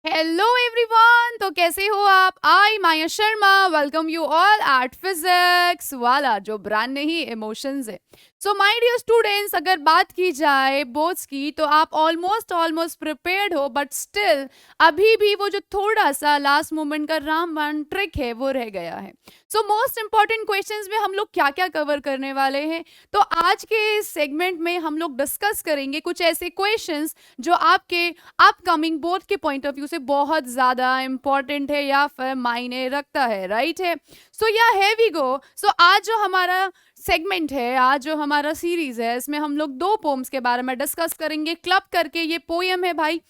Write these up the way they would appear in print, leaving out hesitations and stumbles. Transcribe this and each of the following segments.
Hello everyone, तो कैसे हो आप? I Maya Sharma welcome you all at Physics Wallah, जो ब्रांड नहीं इमोशंस है। सो माय डियर स्टूडेंट्स, अगर बात की जाए बोर्ड्स की तो आप ऑलमोस्ट प्रिपेयर्ड हो, बट स्टिल अभी भी वो जो थोड़ा सा लास्ट मोमेंट का रामबाण ट्रिक है वो रह गया है। सो मोस्ट इंपॉर्टेंट क्वेश्चंस में हम लोग क्या क्या कवर करने वाले हैं, तो आज के सेगमेंट में हम लोग डिस्कस करेंगे कुछ ऐसे क्वेश्चंस जो आपके अपकमिंग बोर्ड के पॉइंट ऑफ व्यू से बहुत ज्यादा इंपॉर्टेंट है या फिर मायने रखता है, राइट है। सो या है वी गो। सो आज जो हमारा सेगमेंट है, आज जो हमारा सीरीज है, इसमें हम लोग दो पोम्स के बारे में डिस्कस करेंगे क्लब करके। ये पोयम है भाई,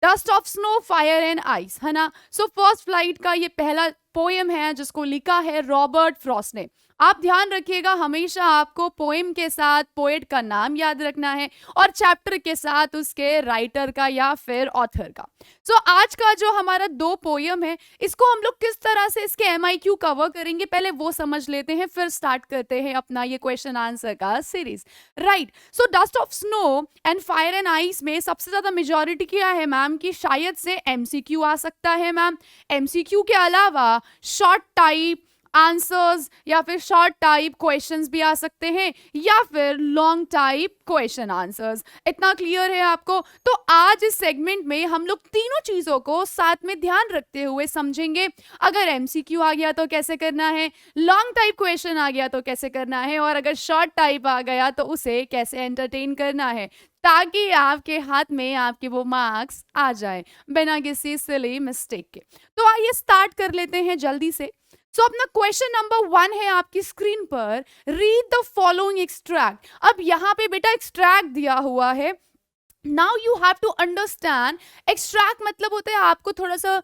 dust of snow fire and ice, है ना। सो फर्स्ट फ्लाइट का ये पहला पोएम है जिसको लिखा है रॉबर्ट फ्रॉस्ट ने। आप ध्यान रखिएगा, हमेशा आपको पोएम के साथ पोएट का नाम याद रखना है और चैप्टर के साथ उसके राइटर का या फिर ऑथर का। सो आज का जो हमारा दो पोएम है, इसको हम लोग किस तरह से इसके MIQ कवर करेंगे पहले वो समझ लेते हैं, फिर स्टार्ट करते हैं अपना ये क्वेश्चन आंसर का series, right. So dust of snow and fire and ice में सबसे ज्यादा मेजोरिटी क्या है मैम कि शायद से MCQ आ सकता है मैम। MCQ के अलावा शॉर्ट टाइप आंसर्स या फिर शॉर्ट टाइप क्वेश्चंस भी आ सकते हैं या फिर लॉन्ग टाइप क्वेश्चन आंसर्स। इतना क्लियर है आपको? तो आज इस सेगमेंट में हम लोग तीनों चीजों को साथ में ध्यान रखते हुए समझेंगे। अगर MCQ आ गया तो कैसे करना है, लॉन्ग टाइप क्वेश्चन आ गया तो कैसे करना है, और अगर शॉर्ट टाइप आ गया तो उसे कैसे एंटरटेन करना है, ताकि आपके हाथ में आपके वो मार्क्स आ जाए बिना किसी सिली मिस्टेक के। तो आइए स्टार्ट कर लेते हैं जल्दी से। सो अपना क्वेश्चन नंबर 1 है आपकी स्क्रीन पर, रीड द फॉलोइंग एक्सट्रैक्ट। अब यहाँ पे बेटा एक्सट्रैक्ट दिया हुआ है। Now you have to understand, extract मतलब होता है आपको थोड़ा सा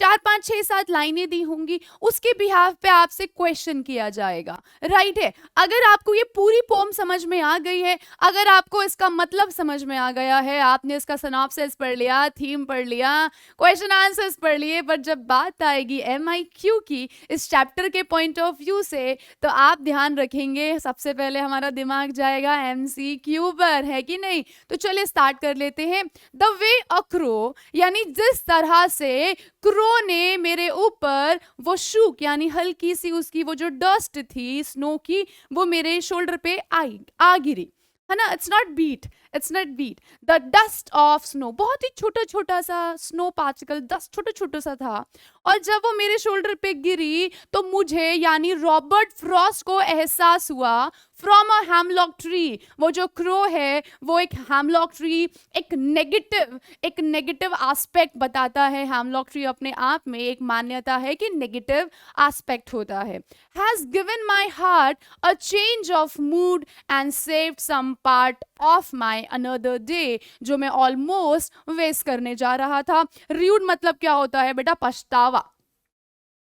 4 5 6 7 लाइनें दी होंगी, उसके बिहाफ पे आपसे क्वेश्चन किया जाएगा, राइट है। अगर आपको ये पूरी पोम समझ में आ गई है, अगर आपको इसका मतलब समझ में आ गया है, आपने इसका सिनॉप्सिस पढ़ लिया, थीम पढ़ लिया, क्वेश्चन आंसर्स पढ़ लिए, बट जब बात आएगी MIQ की इस चैप्टर के पॉइंट ऑफ व्यू से, तो आप ध्यान रखेंगे सबसे पहले हमारा दिमाग जाएगा MCQ पर, है कि नहीं। तो चलिए स्टार्ट कर लेते हैं। द वे अ क्रो, यानी जिस तरह से क्रो ने मेरे ऊपर वो शूक यानी हल्की सी उसकी वो जो डस्ट थी स्नो की, वो मेरे शोल्डर पे आ गिरी, है ना। It's not beat, it's not beat. The dust of snow, बहुत ही छोटा छोटा सा स्नो पार्टिकल, डस्ट छोटा छोटा सा था, और जब वो मेरे शोल्डर पे गिरी तो मुझे यानी रॉबर्ट फ्रॉस्ट को एहसास हुआ फ्रॉम अ हैमलॉक ट्री। वो जो क्रो है वो एक हैमलॉक ट्री, एक नेगेटिव एस्पेक्ट बताता है। हैमलॉक ट्री अपने आप में एक मान्यता है कि नेगेटिव एस्पेक्ट होता है। Has given my heart a change of mood and saved some part of my another day, जो मैं ऑलमोस्ट वेस्ट करने जा रहा था। र्यूड मतलब क्या होता है बेटा? पछतावा,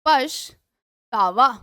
पछतावा,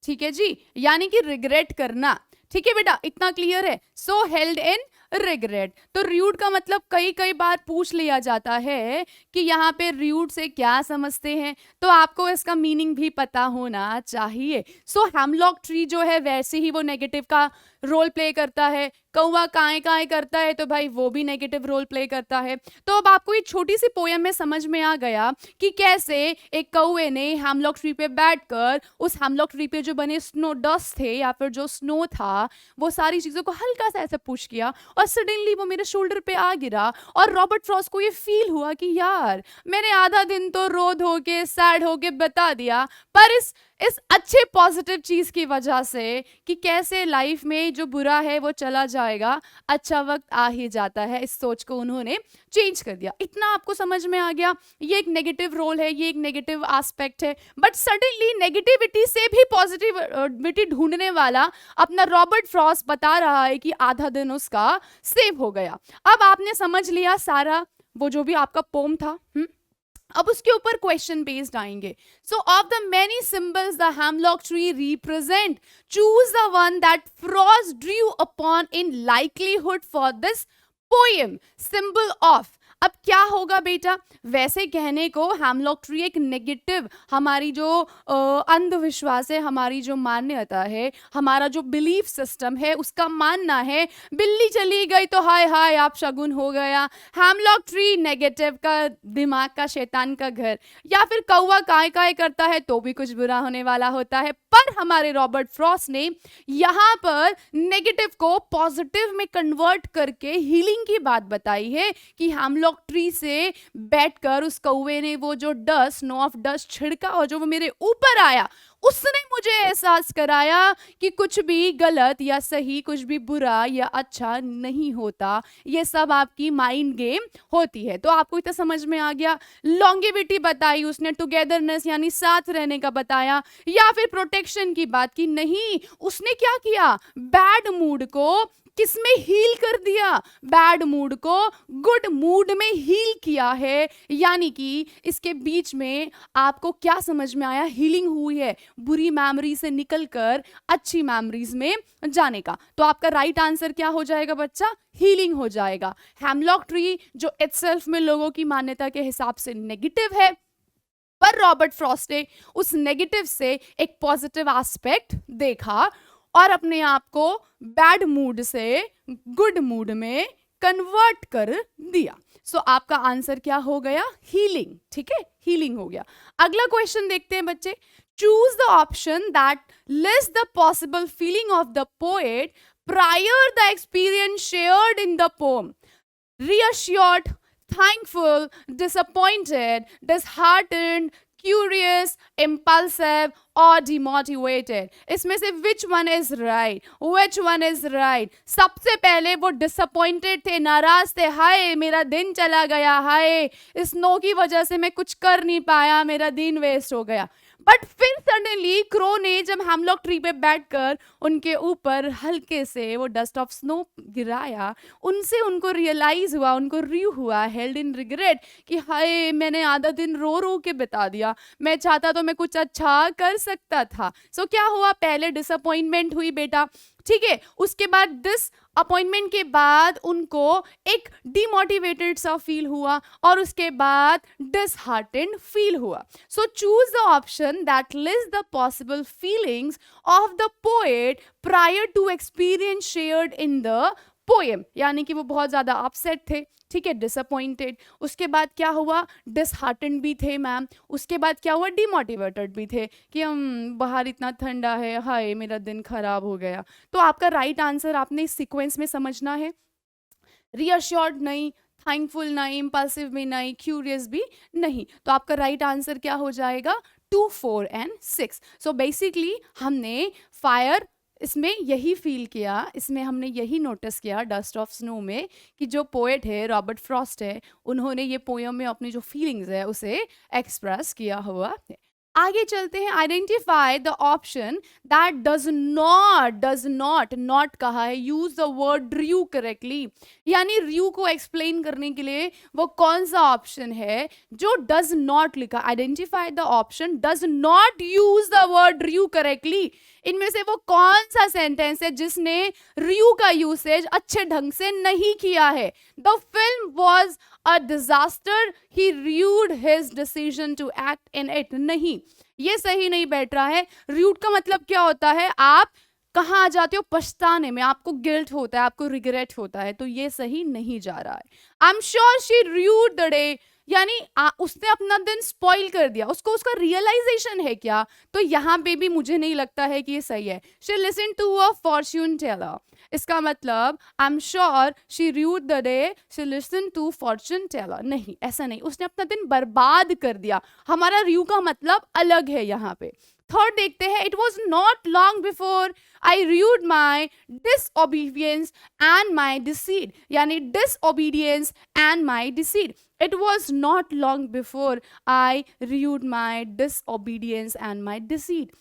ठीक है जी, यानी कि रिग्रेट करना। ठीक है बेटा, इतना क्लियर है। सो हेल्ड इन रिग्रेट। तो र्यूड का मतलब कई कई बार पूछ लिया जाता है कि यहाँ पे र्यूड से क्या समझते हैं, तो आपको इसका मीनिंग भी पता होना चाहिए। सो हेमलॉक ट्री जो है वैसे ही वो नेगेटिव का रोल प्ले करता है। कौवा काए काए करता है तो भाई वो भी नेगेटिव रोल प्ले करता है। तो अब आपको ये छोटी सी पोयम में समझ में आ गया कि कैसे एक कौवे ने हेमलॉक ट्री पे बैठकर उस हेमलॉक ट्री पे जो बने स्नो डस्ट थे या फिर जो स्नो था, वो सारी चीजों को हल्का सा ऐसे पुश किया और सडनली वो मेरे शोल्डर पे आ गिरा। और रॉबर्ट फ्रॉस्ट को ये फील हुआ कि यार मैंने आधा दिन तो रो धो के सैड होके बता दिया, पर इस अच्छे पॉजिटिव चीज की वजह से कि कैसे लाइफ में जो बुरा है वो चला जाएगा, अच्छा वक्त आ ही जाता है, इस सोच को उन्होंने चेंज कर दिया। इतना आपको समझ में आ गया? ये एक नेगेटिव रोल है, ये एक नेगेटिव एस्पेक्ट है, बट सडनली नेगेटिविटी से भी पॉजिटिविटी ढूंढने वाला अपना रॉबर्ट फ्रॉस्ट बता रहा है कि आधा दिन उसका सेव हो गया। अब आपने समझ लिया सारा वो जो भी आपका पोम था। अब उसके ऊपर क्वेश्चन बेस्ड आएंगे। सो of the many symbols the hemlock tree represent, choose the one that Frost Drew upon in likelihood for this poem. Symbol of, अब क्या होगा बेटा, वैसे कहने को हेमलॉक ट्री एक नेगेटिव, हमारी जो अंधविश्वास है, हमारी जो मान्यता है, हमारा जो बिलीफ सिस्टम है, उसका मानना है बिल्ली चली गई तो हाय हाय आप शगुन हो गया, हेमलॉक ट्री नेगेटिव का, दिमाग का, शैतान का घर, या फिर कौवा काय काय करता है तो भी कुछ बुरा होने वाला होता है। पर हमारे रॉबर्ट फ्रॉस्ट ने यहाँ पर नेगेटिव को पॉजिटिव में कन्वर्ट करके हीलिंग की बात बताई है कि हेमलॉक ट्री से बैठकर उस कौवे ने वो जो डस्ट, स्नो ऑफ डस्ट छिड़का और जो वो मेरे ऊपर आया, उसने मुझे एहसास कराया कि कुछ भी गलत या सही, कुछ भी बुरा या अच्छा नहीं होता, ये सब आपकी माइंड गेम होती है। तो आपको इतना समझ में आ गया। लॉन्गेविटी बताई उसने, टुगेदरनेस यानी साथ रहने का बताया, या फिर प्रोटेक्शन की बात की। नहीं, उसने क्या किया, बैड मूड को किसमें हील कर दिया, बैड मूड को गुड मूड में हील किया है। यानी कि इसके बीच में आपको क्या समझ में आया, हीलिंग हुई है बुरी मेमोरी से निकलकर अच्छी मेमोरीज में जाने का। तो आपका राइट आंसर क्या हो जाएगा बच्चा, हीलिंग हो जाएगा। हेमलॉक ट्री जो इटसेल्फ में लोगों की मान्यता के हिसाब से नेगेटिव है, पर रॉबर्ट फ्रॉस्ट ने उस नेगेटिव से एक पॉजिटिव एस्पेक्ट देखा और अपने आप को बैड मूड से गुड मूड में कन्वर्ट कर दिया। सो आपका आंसर क्या हो गया, हीलिंग। ठीक है, हीलिंग हो गया। अगला क्वेश्चन देखते हैं बच्चे। Choose the option that list the possible feeling of the poet prior the experience shared in the pome. Reassured, thankful, disappointed, disheartened, curious, impulsive और demotivated। इसमें से which one is right? Which one is right? सबसे पहले वो disappointed थे, नाराज थे, हाय मेरा दिन चला गया, हाय स्नो की वजह से मैं कुछ कर नहीं पाया, मेरा दिन वेस्ट हो गया। बट फिर सडनली क्रो ने जब हेमलॉक ट्री पे बैठकर उनके ऊपर हल्के से वो डस्ट ऑफ स्नो गिराया, उनसे उनको रियलाइज हुआ, उनको र्यू हुआ, हेल्ड इन रिग्रेट कि हाय मैंने आधा दिन रो रो के बिता दिया, मैं चाहता तो मैं कुछ अच्छा कर सकता था। सो क्या हुआ, पहले डिसअपॉइंटमेंट हुई बेटा, ठीक है, उसके बाद दिस अपॉइंटमेंट के बाद उनको एक डिमोटिवेटेड सा फील हुआ और उसके बाद डिसहार्टेंड फील हुआ। So choose the option that list the possible feelings of the poet prior to experience shared in the poem. यानी कि वो बहुत ज्यादा अपसेट थे, ठीक है, डिसअपॉइंटेड, उसके बाद क्या हुआ, डिसहार्टेंड भी थे मैम, उसके बाद क्या हुआ, डिमोटिवेटेड भी थे कि हम बाहर इतना ठंडा है, हाय मेरा दिन खराब हो गया। तो आपका राइट आंसर आपने इस सीक्वेंस में समझना है, रीअश्योर्ड नहीं, थैंकफुल नहीं, इम्पल्सिव भी नहीं, क्यूरियस भी नहीं। तो आपका राइट आंसर क्या हो जाएगा, 2, 4 एंड 6। सो बेसिकली हमने फायर इसमें यही फील किया, इसमें हमने यही नोटिस किया डस्ट ऑफ स्नो में कि जो पोएट है रॉबर्ट फ्रॉस्ट है, उन्होंने ये पोएम में अपनी जो फीलिंग्स है उसे एक्सप्रेस किया हुआ है। आगे चलते हैं, identify the option that does not कहा है, use the word Drew correctly. यानी र्यू को एक्सप्लेन करने के लिए वो कौन सा ऑप्शन है जो डज नॉट लिखा। Identify the option does not use the word rue correctly. इनमें से वो कौन सा सेंटेंस है जिसने र्यू का यूसेज अच्छे ढंग से नहीं किया है। The film was a disaster, he rued his decision to act in it. नहीं, ये सही नहीं बैठ रहा है। र्यूड का मतलब क्या होता है, आप कहाँ आ जाते हो, पछताने में, आपको गिल्ट होता है, आपको रिग्रेट होता है, तो ये सही नहीं जा रहा है। आई am sure she rued the day, यानी उसने अपना दिन स्पॉइल कर दिया, उसको उसका रियलाइजेशन है क्या, तो यहाँ पे भी मुझे नहीं लगता है कि ये सही है। She listen to a fortune teller, इसका मतलब I am sure she rued the day she listen to fortune teller. नहीं, ऐसा नहीं, उसने अपना दिन बर्बाद कर दिया, हमारा र्यू का मतलब अलग है यहाँ पे। थर्ड देखते हैं, it was not long before I rued my disobedience and my deceit. यानी disobedience and my deceit, it was not long before I rued my disobedience and my deceit.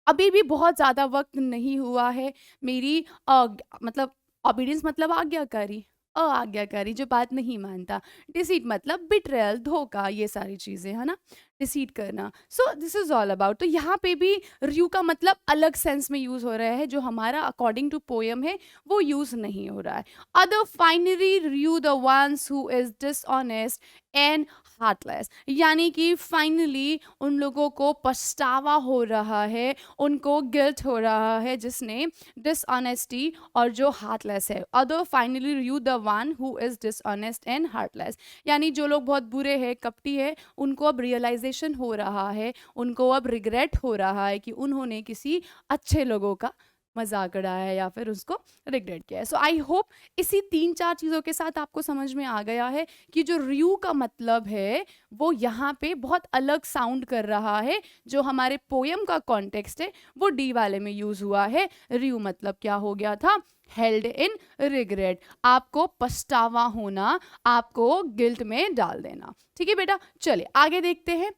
अभी भी बहुत ज्यादा वक्त नहीं हुआ है मेरी मतलब ओबीडियंस मतलब आज्ञाकारी, आज्ञाकारी, जो बात नहीं मानता। डिसीट मतलब बिट्रेयल, धोखा, ये सारी चीजें, है ना, डिसीट करना। सो दिस इज ऑल अबाउट। तो यहाँ पे भी रयू का मतलब अलग सेंस में यूज हो रहा है, जो हमारा अकॉर्डिंग टू पोयम है वो यूज नहीं हो रहा है। Other finally rue the ones who is dishonest and heartless, यानी कि फाइनली उन लोगों को पछतावा हो रहा है, उनको गिल्ट हो रहा है जिसने डिसऑनेस्टी और जो हार्टलेस है। Other finally review the one who is dishonest and heartless, यानी जो लोग बहुत बुरे हैं, कपटी है, उनको अब रियलाइजेशन हो रहा है, उनको अब रिग्रेट हो रहा है कि उन्होंने किसी अच्छे लोगों का मजाक उड़ाया है या फिर उसको रिग्रेट किया है। सो आई होप इसी 3-4 चीज़ों के साथ आपको समझ में आ गया है कि जो रियू का मतलब है वो यहाँ पे बहुत अलग साउंड कर रहा है। जो हमारे पोयम का कॉन्टेक्स्ट है वो डी वाले में यूज हुआ है। रियू मतलब क्या हो गया था? हेल्ड इन रिग्रेट, आपको पछतावा होना, आपको गिल्ट में डाल देना। ठीक है बेटा, चलिए आगे देखते हैं।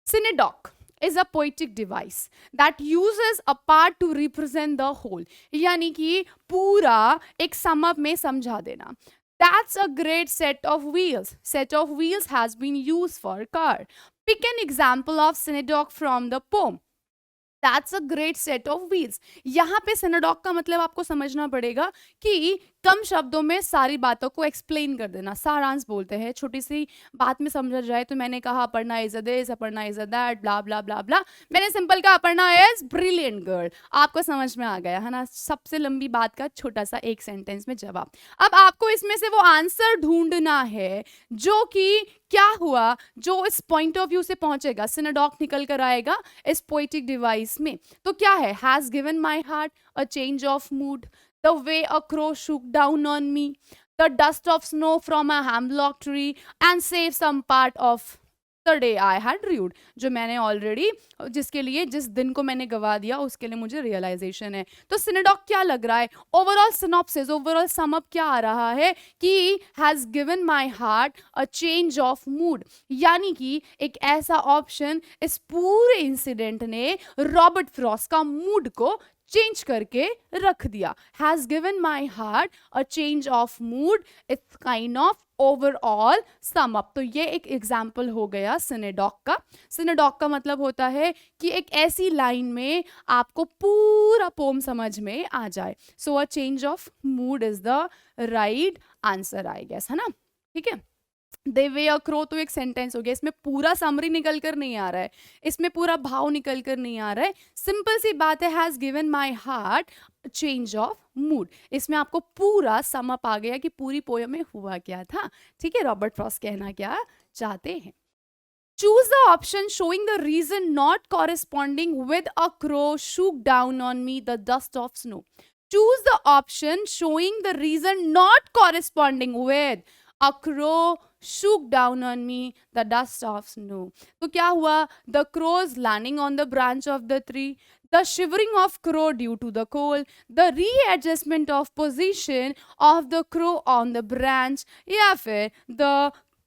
सिनेडॉक is a poetic device that uses a part to represent the whole, यानी कि पूरा एक sum up में समझा देना। That's a great set of wheels. Set of wheels has been used for car. Pick an example of synecdoche from the poem. That's a great set of wheels. यहाँ पे सिनेडॉक का मतलब आपको समझना पड़ेगा कि कम शब्दों में सारी बातों को एक्सप्लेन कर देना, सारांश बोलते हैं। छोटी सी बात में समझा जाए तो मैंने कहा Aparna is a this, Aparna is a that, blah blah blah blah. मैंने सिंपल कहा अपर्णा इज ब्रिलियंट गर्ल, आपको समझ में आ गया है ना? सबसे लंबी बात का छोटा सा एक सेंटेंस में जवाब। अब आपको इसमें से वो आंसर ढूंढना है जो कि क्या हुआ, जो इस पॉइंट ऑफ व्यू से पहुंचेगा, सिनेडॉक निकल कर आएगा इस पोएटिक डिवाइस में। तो क्या है? Has given my heart a change of mood, the way a crow shook down on me, the dust of snow from a hemlock tree, and save some part of the day I had rued, जो मैंने already, जिसके लिए, जिस दिन को मैंने गवा दिया उसके लिए मुझे रियलाइजेशन है। तो सिनेडॉक क्या लग रहा है? Overall synopsis, overall sum up क्या आ रहा है कि has given my heart a change of mood, यानी कि एक ऐसा ऑप्शन इस पूरे इंसिडेंट ने रॉबर्ट फ्रॉस्ट का मूड को चेंज करके रख दिया। Has given my heart a change of mood, it's kind of overall sum up. तो ये एक एग्जाम्पल हो गया सिनेडॉक का। सिनेडॉक का मतलब होता है कि एक ऐसी लाइन में आपको पूरा पोम समझ में आ जाए। So a change of mood is the right answer, I guess, है ना? ठीक है, दे वे अ क्रो तो एक सेंटेंस हो गया, इसमें पूरा समरी निकल कर नहीं आ रहा है, इसमें पूरा भाव निकल कर नहीं आ रहा है। सिंपल सी बात है, has given my heart change of mood, इसमें आपको पूरा सम अप आ गया कि पूरी पोयम में हुआ क्या था। ठीक है, रॉबर्ट फ्रॉस्ट कहना क्या चाहते हैं। Choose the option showing the reason not corresponding with a crow shook down on me the dust of snow. Choose the option showing the reason not corresponding with a crow shook down on me the dust of snow. तो क्या हुआ? The crows landing on the branch of the tree, the shivering of crow due to the cold, the readjustment of position of the crow on the branch, या फिर the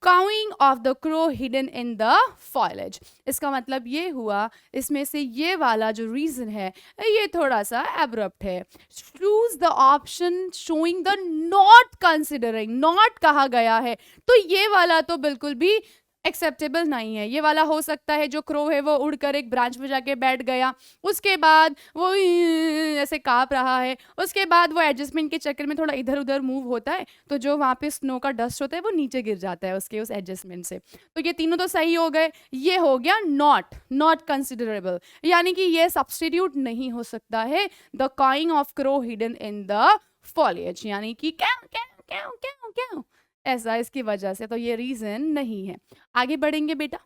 cawing of the crow hidden in the foliage. इसका मतलब ये हुआ, इसमें से ये वाला जो रीजन है ये थोड़ा सा एब्रप्ट है। Choose the option showing the not considering, not कहा गया है तो ये वाला तो बिल्कुल भी एक्सेप्टेबल नहीं है। ये वाला हो सकता है जो क्रो है वो उड़कर एक ब्रांच में जाके बैठ गया, उसके बाद वो ऐसे कांप रहा है, उसके बाद वो एडजस्टमेंट के चक्कर में थोड़ा इधर उधर मूव होता है तो जो वहाँ पे स्नो का डस्ट होता है वो नीचे गिर जाता है उसके उस एडजस्टमेंट से। तो ये तीनों तो सही हो गए। ये हो गया नॉट कंसिडरेबल, यानी कि ये सब्स्टिट्यूट नहीं हो सकता है the cawing of crow hidden in the foliage, यानी कि क्या ऐसा, इसकी वजह से तो ये रीजन नहीं है। आगे बढ़ेंगे बेटा,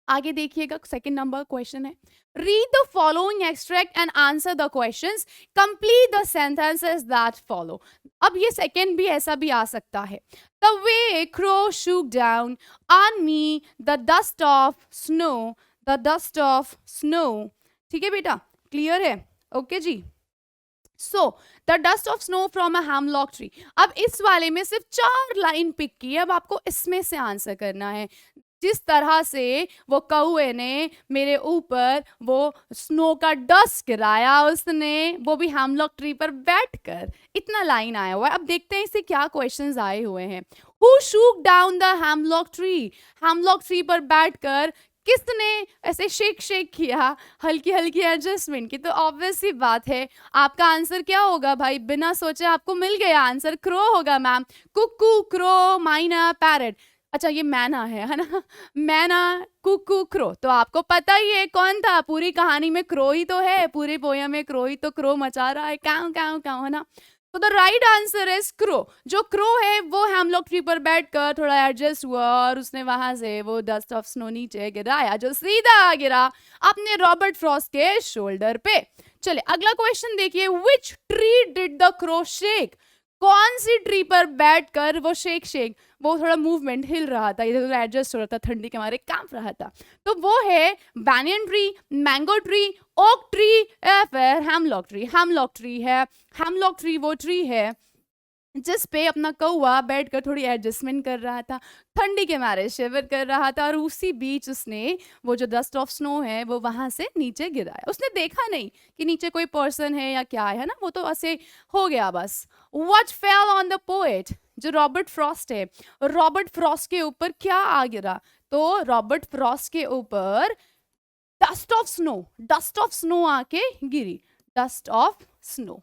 आगे देखिएगा, सेकंड नंबर क्वेश्चन है, read the following extract and answer the questions, complete the sentences that follow. अब ये सेकंड भी ऐसा भी आ सकता है, the way crow shook down on me the dust of snow, the dust of snow. ठीक है बेटा, क्लियर है? ओके जी। So the dust of snow from a hemlock tree. अब इस वाले में सिर्फ 4 लाइन पिक की है, अब आपको इसमें से आंसर करना है। जिस तरह से वो कौए ने मेरे ऊपर वो स्नो का डस्ट गिराया उसने, वो भी हेमलॉक ट्री पर बैठकर। इतना लाइन आया हुआ है। अब देखते हैं इससे क्या क्वेश्चंस आए हुए हैं। Who shook down the hemlock tree? Hemlock tree पर बैठकर किसने ऐसे शेक शेक किया, हल्की हल्की एडजस्टमेंट की? तो ऑब्वियस सी बात है, आपका आंसर क्या होगा भाई? बिना सोचे आपको मिल गया आंसर, क्रो होगा मैम। कुकू, क्रो, माइना, पैरट। अच्छा ये मैना है ना? मैना, कुकू, क्रो। तो आपको पता ही है कौन था? पूरी कहानी में क्रो ही तो है, पूरी पोयम में क्रो ही तो क्रो मचा रहा है, काऊ काऊ काऊ, है ना? तो the right answer is crow. जो क्रो है वो हेमलॉक ट्री पर बैठकर थोड़ा एडजस्ट हुआ और उसने वहां से वो डस्ट ऑफ स्नो नीचे गिराया, जो सीधा गिरा अपने रॉबर्ट फ्रॉस्ट के शोल्डर पे। चले अगला क्वेश्चन देखिए। Which tree did the crow shake? कौन सी ट्री पर बैठकर वो शेक शेक, वो थोड़ा मूवमेंट हिल रहा था, इधर उधर एडजस्ट हो रहा था, ठंडी के मारे कांप रहा था। तो वो है banyan tree, mango tree, oak tree या फिर हेमलॉक ट्री। हेमलॉक ट्री है। हेमलॉक ट्री वो ट्री है जिस पे अपना कौवा बैठकर थोड़ी एडजस्टमेंट कर रहा था, ठंडी के मारे शिवर कर रहा था, और उसी बीच उसने वो जो डस्ट ऑफ स्नो है वो वहां से नीचे गिराया। उसने देखा नहीं कि नीचे कोई पर्सन है या क्या है ना, वो तो ऐसे हो गया बस। What fell on the poet? जो रॉबर्ट फ्रॉस्ट है, रॉबर्ट फ्रॉस्ट के ऊपर क्या आ गिरा? तो रॉबर्ट फ्रॉस्ट के ऊपर dust of snow, dust of snow आके गिरी। डस्ट ऑफ स्नो,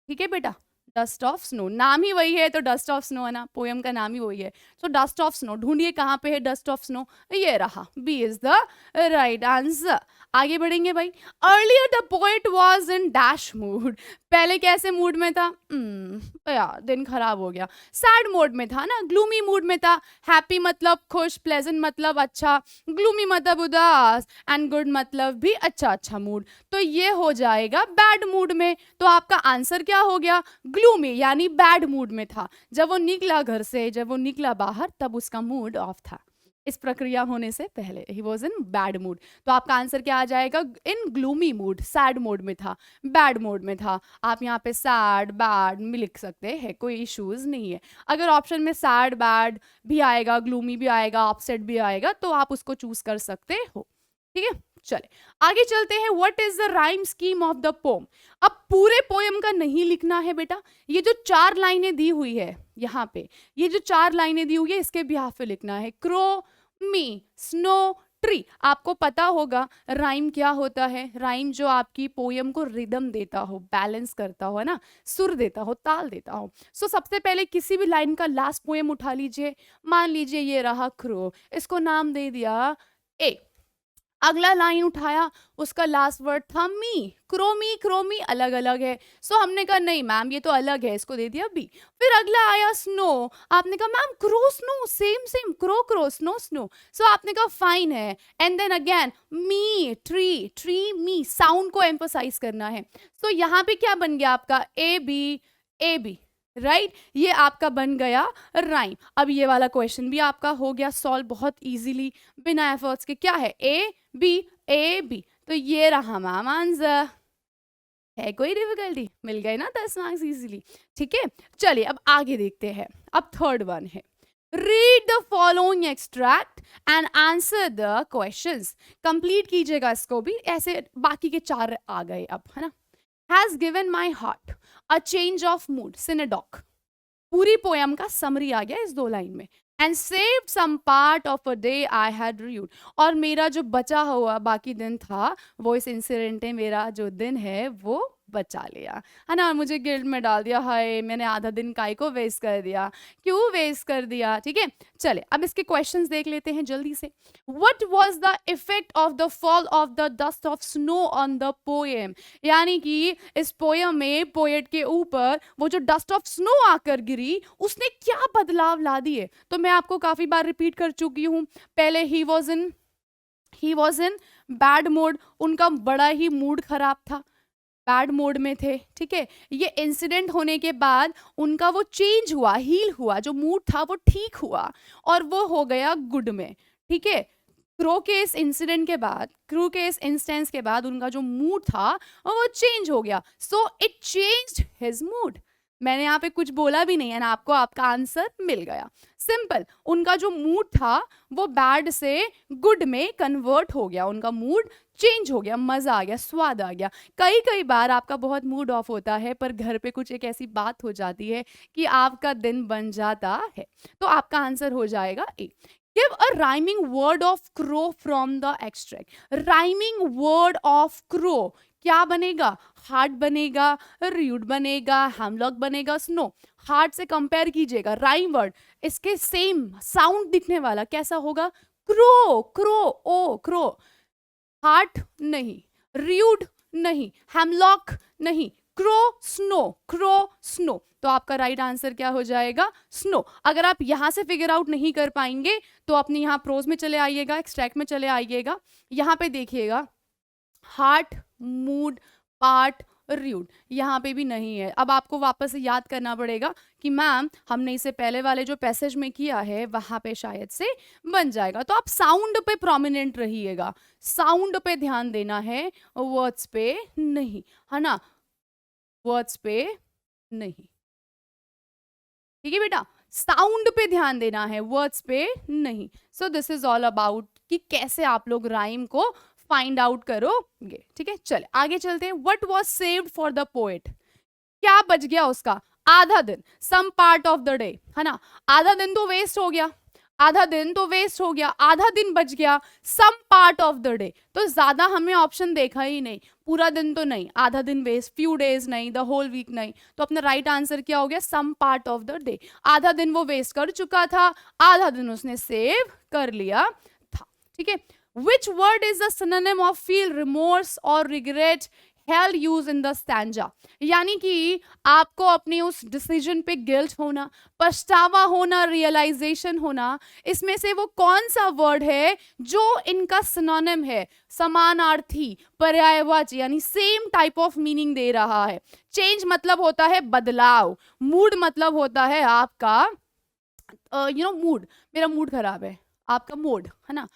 ठीक है बेटा, डस्ट ऑफ स्नो, नाम ही वही है तो डस्ट ऑफ स्नो है ना, पोयम का नाम ही वही है। तो डस्ट ऑफ स्नो ढूंढिए कहाँ पे है डस्ट ऑफ स्नो, ये रहा, B is the right answer. आगे बढ़ेंगे भाई। Earlier the poet was in dash mood. पहले कैसे मूड में था? यार दिन खराब हो गया। सैड मोड में था ना, ग्लूमी मूड में था। हैप्पी मतलब खुश, प्लेजेंट मतलब अच्छा, ग्लूमी मतलब उदास, एंड गुड मतलब भी अच्छा अच्छा मूड। तो ये हो जाएगा बैड मूड में। तो आपका आंसर क्या हो गया? ग्लूमी, यानी बैड मूड में था। जब वो निकला घर से, जब वो निकला बाहर, तब उसका मूड ऑफ था। इस प्रक्रिया होने से पहले he was in bad mood. तो आपका आंसर क्या आ जाएगा? इन ग्लूमी मूड, सैड मोड में था, बैड मोड में था। आप यहाँ पे सैड बैड में लिख सकते हैं, कोई इश्यूज नहीं है। अगर ऑप्शन में सैड बैड भी आएगा, ग्लूमी भी आएगा, अपसेट भी आएगा, तो आप उसको चूज कर सकते हो। ठीक है, चले आगे चलते हैं। What is the rhyme scheme of the pome? अब पूरे पोएम का नहीं लिखना है बेटा, ये जो 4 लाइनें दी हुई है यहाँ पे, ये जो 4 लाइनें दी हुई है इसके बिहाफ पे लिखना है। क्रो, मी, स्नो, ट्री। आपको पता होगा राइम क्या होता है। राइम जो आपकी पोयम को रिदम देता हो, बैलेंस करता हो, है ना, सुर देता हो, ताल देता हो। सो सबसे पहले किसी भी लाइन का लास्ट पोयम उठा लीजिए। मान लीजिए ये रहा क्रो, इसको नाम दे दिया ए। अगला लाइन उठाया, उसका लास्ट वर्ड था मी। क्रोमी, क्रोमी अलग अलग है, सो हमने कहा नहीं मैम ये तो अलग है, इसको दे दिया बी। फिर अगला आया स्नो, आपने कहा ma'am crow snow same same, crow crow, snow snow, so आपने कहा फाइन है। And then again me, tree, tree me, sound को एम्फोसाइज करना है। सो यहाँ पे क्या बन गया आपका? ए बी, राइट, ये आपका बन गया राइम। अब ये वाला क्वेश्चन भी आपका हो गया सॉल्व बहुत इजीली, बिना एफर्ट्स के। क्या है? A B. तो ये रहा मैम आंसर। है कोई डिफिकल्टी? मिल गए ना 10 मार्क्स इजीली। ठीक है, चलिए अब आगे देखते हैं। अब थर्ड वन है, read the following extract and answer the questions. Complete कीजिएगा इसको भी, ऐसे बाकी के 4 आ गए अब, है ना। Has given my heart a change of mood, synecdoche. पूरी पोयम का समरी आ गया इस 2 लाइन में। And saved some part of a day I had rued, और मेरा जो बचा हुआ बाकी दिन था, वो इस इंसिडेंट ने मेरा जो दिन है वो बचा लिया, है ना। मुझे गिल्ट में डाल दिया, हाय मैंने आधा दिन काय को वेस्ट कर दिया, क्यों वेस्ट कर दिया। ठीक है, चले अब इसके क्वेश्चंस देख लेते हैं जल्दी से। What was the effect of the fall of the dust of snow on the poem? यानी कि इस पोएम में पोएट के ऊपर वो जो डस्ट ऑफ स्नो आकर गिरी, उसने क्या बदलाव ला दिए? तो मैं आपको काफी बार रिपीट कर चुकी हूँ। पहले he was in bad mode, उनका बड़ा ही मूड खराब था, बैड मोड में थे। ठीक है, ये इंसिडेंट होने के बाद उनका वो चेंज हुआ, हील हुआ, जो मूड था वो ठीक हुआ और वो हो गया गुड में। ठीक है, क्रो के इस इंसिडेंट के बाद, क्रू के इस इंस्टेंस के बाद उनका जो मूड था वो चेंज हो गया। So it changed his mood. मैंने यहाँ पे कुछ बोला भी नहीं है ना, आपको आपका आंसर मिल गया। सिंपल, उनका जो मूड था वो बैड से गुड में कन्वर्ट हो गया, उनका मूड चेंज हो गया, मजा आ गया, स्वाद आ गया। कई कई बार आपका बहुत मूड ऑफ होता है पर घर पे कुछ एक ऐसी बात हो जाती है कि आपका दिन बन जाता है। तो आपका आंसर हो जाएगा A. Give a rhyming word of crow from the extract. Rhyming word of crow क्या बनेगा? हार्ट बनेगा, रूड बनेगा, हेमलॉक बनेगा, स्नो। हार्ट से कंपेयर कीजिएगा, राइम वर्ड इसके सेम साउंड दिखने वाला कैसा होगा? Crow, crow, o crow. Heart नहीं, रूड नहीं, हेमलॉक नहीं, क्रो स्नो, क्रो स्नो। तो आपका राइट आंसर क्या हो जाएगा? स्नो। अगर आप यहां से फिगर आउट नहीं कर पाएंगे तो अपने यहां प्रोज में चले आइएगा, एक्सट्रैक्ट में चले आइएगा, यहां पे देखिएगा हार्ट, मूड, पार्ट, रूड, यहाँ पे भी नहीं है। अब आपको वापस से याद करना पड़ेगा कि मैम हमने इसे पहले वाले जो पैसेज में किया है वहां पे शायद से बन जाएगा। तो आप साउंड पे प्रोमिनेंट रहिएगा, साउंड पे ध्यान देना है, वर्ड्स पे नहीं, है ना, वर्ड्स पे नहीं। ठीक है बेटा, साउंड पे ध्यान देना है, वर्ड्स पे नहीं। सो दिस इज ऑल अबाउट कि कैसे आप लोग राइम को फाइंड आउट करोगे। ठीक है, चले आगे चलते हैं। What was saved for the poet? क्या बच गया उसका? आधा दिन, some part of the day, है ना। आधा दिन तो वेस्ट हो गया, आधा दिन तो वेस्ट हो गया, आधा दिन बच गया, some part of the day. तो ज्यादा हमें ऑप्शन देखा ही नहीं, पूरा दिन तो नहीं, आधा दिन वेस्ट, फ्यू डेज नहीं, द होल वीक नहीं। तो अपना राइट आंसर क्या हो गया? Some part of the day. आधा दिन वो वेस्ट कर चुका था, आधा दिन उसने सेव कर लिया था। ठीक है, which word is the synonym of feel, remorse और regret hell use in the stanza? यानी कि आपको अपने उस डिसीजन पे गिल्ट होना, पछतावा होना, रियलाइजेशन होना, इसमें से वो कौन सा वर्ड है जो इनका सिनोनिम है, समानार्थी, पर्यायवाची, यानी सेम टाइप ऑफ मीनिंग दे रहा है। चेंज मतलब होता है बदलाव, मूड मतलब होता है आपका मूड, मेरा मूड खराब है, आपका मूड, है ना।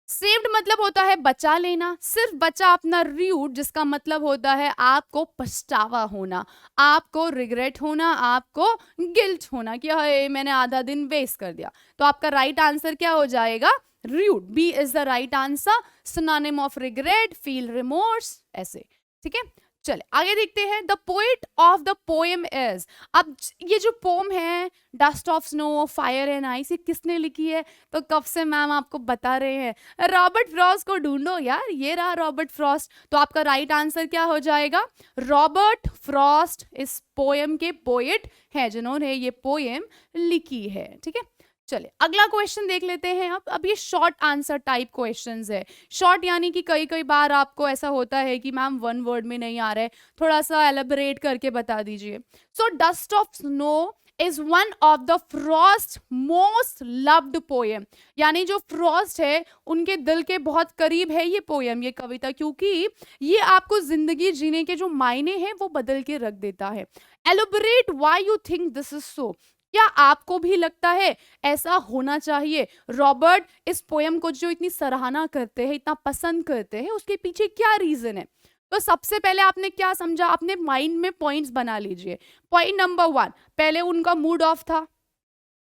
सेव्ड मतलब होता है बचा लेना, सिर्फ बचा अपना रूड, जिसका मतलब होता है आपको पछतावा होना, आपको रिग्रेट होना, आपको गिल्ट होना कि हाय मैंने आधा दिन वेस्ट कर दिया। तो आपका राइट आंसर क्या हो जाएगा? Rued. B is the right answer, synonym of regret, feel, remorse, ऐसे। ठीक है, चले आगे देखते हैं। The poet of the poem is. अब ये जो पोम है dust of snow, fire and ice, ये किसने लिखी है? तो कब से मैम आपको बता रहे हैं, रॉबर्ट फ्रॉस्ट को ढूंढो यार, ये रहा रॉबर्ट फ्रॉस्ट। तो आपका राइट आंसर क्या हो जाएगा? रॉबर्ट फ्रॉस्ट इस पोएम के पोएट हैं जिन्होंने ये पोएम लिखी है। ठीक है, चले अगला क्वेश्चन देख लेते हैं। अब ये शॉर्ट आंसर टाइप क्वेश्चंस है। शॉर्ट यानी कि कई कई बार आपको ऐसा होता है कि मैम वन वर्ड में नहीं आ रहा है, थोड़ा सा एलेबोरेट करके बता दीजिए। So dust of snow is one of the Frost most loved poem, यानी जो फ्रॉस्ट है उनके दिल के बहुत करीब है ये पोएम, ये कविता, क्योंकि ये आपको जिंदगी जीने के जो मायने हैं वो बदल के रख देता है। Elaborate why you think this is so. क्या आपको भी लगता है ऐसा होना चाहिए? रॉबर्ट इस पोयम को जो इतनी सराहना करते हैं, इतना पसंद करते हैं, उसके पीछे क्या रीजन है? तो सबसे पहले आपने क्या समझा, अपने माइंड में पॉइंट्स बना लीजिए। पॉइंट नंबर 1, पहले उनका मूड ऑफ था,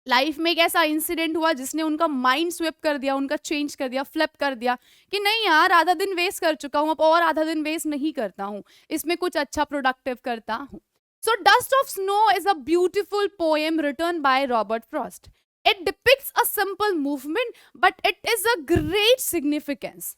लाइफ में एक ऐसा इंसिडेंट हुआ जिसने उनका माइंड स्विप कर दिया, उनका चेंज कर दिया, फ्लिप कर दिया कि नहीं यार आधा दिन वेस्ट कर चुका हूं, अब और आधा दिन वेस्ट नहीं करता हूं, इसमें कुछ अच्छा प्रोडक्टिव करता हूं। So Dust of Snow is a beautiful poem written by Robert Frost. It depicts a simple movement, but it is a great significance.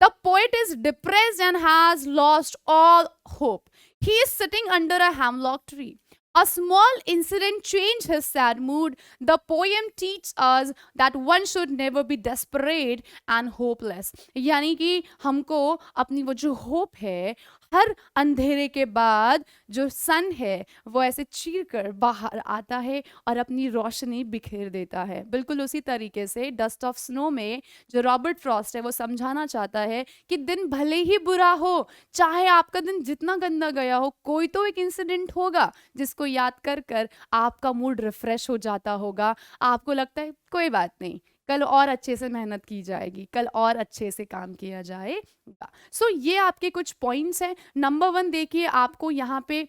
The poet is depressed and has lost all hope. He is sitting under a hemlock tree. A small incident changed his sad mood. The poem teaches us that one should never be desperate and hopeless. यानी कि हमको अपनी वो जो hope है, हर अंधेरे के बाद जो सन है वो ऐसे चीर कर बाहर आता है और अपनी रोशनी बिखेर देता है। बिल्कुल उसी तरीके से डस्ट ऑफ स्नो में जो रॉबर्ट फ्रॉस्ट है वो समझाना चाहता है कि दिन भले ही बुरा हो, चाहे आपका दिन जितना गंदा गया हो, कोई तो एक इंसिडेंट होगा जिसको याद कर कर आपका मूड रिफ्रेश हो जाता होगा। आपको लगता है कोई बात नहीं, कल और अच्छे से मेहनत की जाएगी, कल और अच्छे से काम किया जाएगा। सो ये आपके कुछ पॉइंट्स हैं। नंबर 1 देखिए, आपको यहाँ पे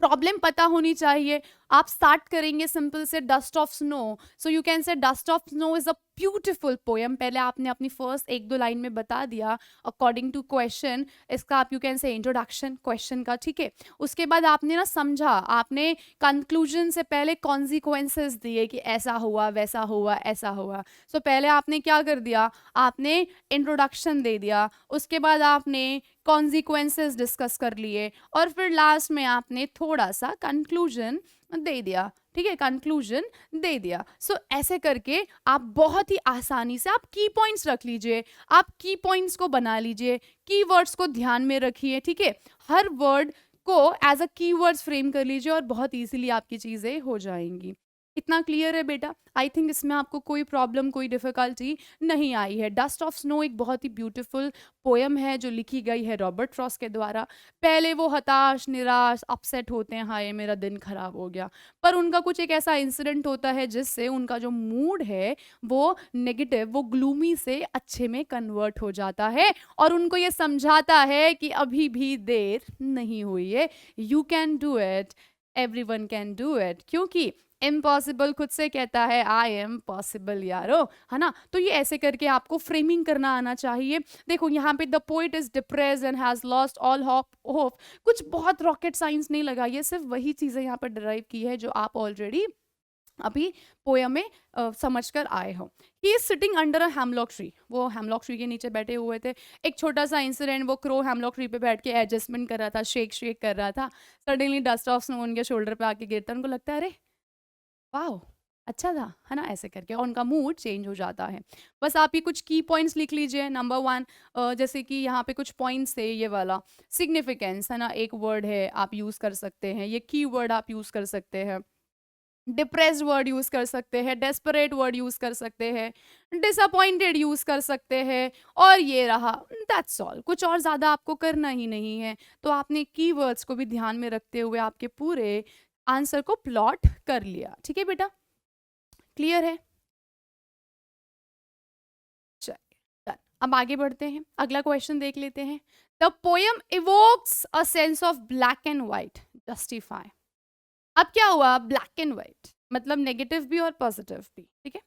प्रॉब्लम पता होनी चाहिए। आप स्टार्ट करेंगे सिंपल से dust of snow, so you can say dust of snow is a beautiful poem. पहले आपने अपनी फर्स्ट एक दो लाइन में बता दिया अकॉर्डिंग टू क्वेश्चन, इसका आप you can say introduction question का, ठीक है। उसके बाद आपने ना समझा, आपने कंक्लूजन से पहले कॉन्सिक्वेंसेस दिए कि ऐसा हुआ वैसा हुआ ऐसा हुआ। सो पहले आपने क्या कर दिया, आपने इंट्रोडक्शन दे दिया, उसके बाद आपने कॉन्सिक्वेंसेस डिस्कस कर लिए, और फिर लास्ट में आपने थोड़ा सा कंक्लूजन दे दिया, ठीक है, कंक्लूजन दे दिया। सो ऐसे करके आप बहुत ही आसानी से आप की पॉइंट्स रख लीजिए, आप की पॉइंट्स को बना लीजिए, कीवर्ड्स को ध्यान में रखिए, ठीक है, हर वर्ड को एज अ कीवर्ड्स फ्रेम कर लीजिए और बहुत इजीली आपकी चीजें हो जाएंगी। इतना क्लियर है बेटा? आई थिंक इसमें आपको कोई प्रॉब्लम कोई डिफिकल्टी नहीं आई है। डस्ट ऑफ स्नो एक बहुत ही ब्यूटीफुल पोएम है जो लिखी गई है रॉबर्ट फ्रॉस्ट के द्वारा। पहले वो हताश, निराश, अपसेट होते हैं, हाय मेरा दिन खराब हो गया, पर उनका कुछ एक ऐसा इंसिडेंट होता है जिससे उनका जो मूड है वो नेगेटिव, वो ग्लूमी से अच्छे में कन्वर्ट हो जाता है और उनको ये समझाता है कि अभी भी देर नहीं हुई है, you can do it, everyone can do it, क्योंकि इम्पॉसिबल खुद से कहता है आई एम पॉसिबल यारो, है ना। तो ये ऐसे करके आपको फ्रेमिंग करना आना चाहिए। देखो यहाँ पे the poet is depressed and has lost all hope, कुछ बहुत रॉकेट साइंस नहीं लगाई है, सिर्फ वही चीजें यहाँ पर डिराइव की है जो आप ऑलरेडी अभी पोएम में समझ कर आए हो। He is sitting under a hemlock tree, वो हेमलॉक ट्री के नीचे बैठे हुए थे। एक छोटा सा इंसिडेंट, वो क्रो हेमलॉक ट्री पे बैठ के एडजस्टमेंट कर रहा था, शेक शेक कर रहा था, सडनली डस्ट ऑफ स्नो उनके शोल्डर पे आके गिरता है, उनको लगता है अरे वाओ अच्छा था, है ना, ऐसे करके और उनका मूड चेंज हो जाता है। बस आप ये कुछ की पॉइंट्स लिख लीजिए। नंबर 1, जैसे कि यहाँ पे कुछ पॉइंट्स थे, ये वाला सिग्निफिकेंस, है ना, एक वर्ड है आप यूज कर सकते हैं, ये की वर्ड आप यूज कर सकते हैं, डिप्रेस्ड वर्ड यूज कर सकते हैं, डेस्परेट वर्ड यूज कर सकते हैं, डिसअपॉइंटेड यूज कर सकते हैं, और ये रहा, दैट्स ऑल। कुछ और ज्यादा आपको करना ही नहीं है। तो आपने कीवर्ड्स को भी ध्यान में रखते हुए आपके पूरे आंसर को प्लॉट कर लिया, ठीक है बेटा, क्लियर है? चलिए डन। अब आगे बढ़ते हैं, अगला क्वेश्चन देख लेते हैं। The poem evokes a sense of black and white, justify. अब क्या हुआ, ब्लैक एंड व्हाइट मतलब नेगेटिव भी और पॉजिटिव भी, ठीक है।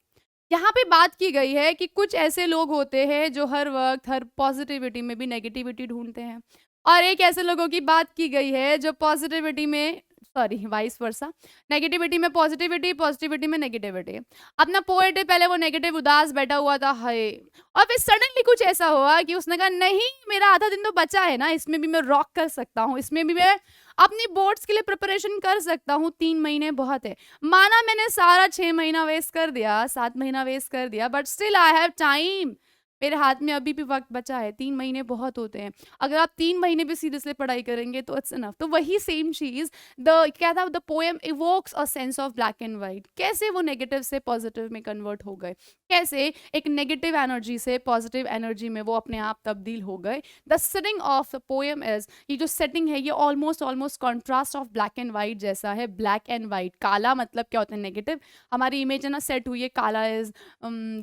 यहाँ पे बात की गई है कि कुछ ऐसे लोग होते हैं जो हर वक्त हर पॉजिटिविटी में भी नेगेटिविटी ढूंढते हैं, और एक ऐसे लोगों की बात की गई है जो पॉजिटिविटी में, सॉरी वाइस वर्सा, नेगेटिविटी में पॉजिटिविटी, पॉजिटिविटी में नेगेटिविटी। अपना पोएट है, पहले वो नेगेटिव उदास बैठा हुआ था, हाय, और फिर सडनली कुछ ऐसा हुआ कि उसने कहा नहीं मेरा आधा दिन तो बचा है ना, इसमें भी मैं रॉक कर सकता हूँ, इसमें भी मैं अपनी बोर्ड्स के लिए प्रिपरेशन कर सकता हूँ, 3 महीने बहुत है। माना मैंने सारा 6 महीना वेस्ट कर दिया, 7 महीना वेस्ट कर दिया, but still I have time, मेरे हाथ में अभी भी वक्त बचा है, 3 महीने बहुत होते हैं। अगर आप 3 महीने भी सीरियसली पढ़ाई करेंगे तो इट्स इनफ। तो वही सेम चीज क्या था, the poem evokes a sense of black and white. कैसे वो नेगेटिव से पॉजिटिव में कन्वर्ट हो गए, कैसे एक नेगेटिव एनर्जी से पॉजिटिव एनर्जी में वो अपने आप तब्दील हो गए। The setting of the poem is, ये जो सेटिंग है ये almost contrast of black and white जैसा है। ब्लैक एंड व्हाइट, काला मतलब क्या होता है, नेगेटिव, हमारी इमेज है ना सेट हुई है, काला इज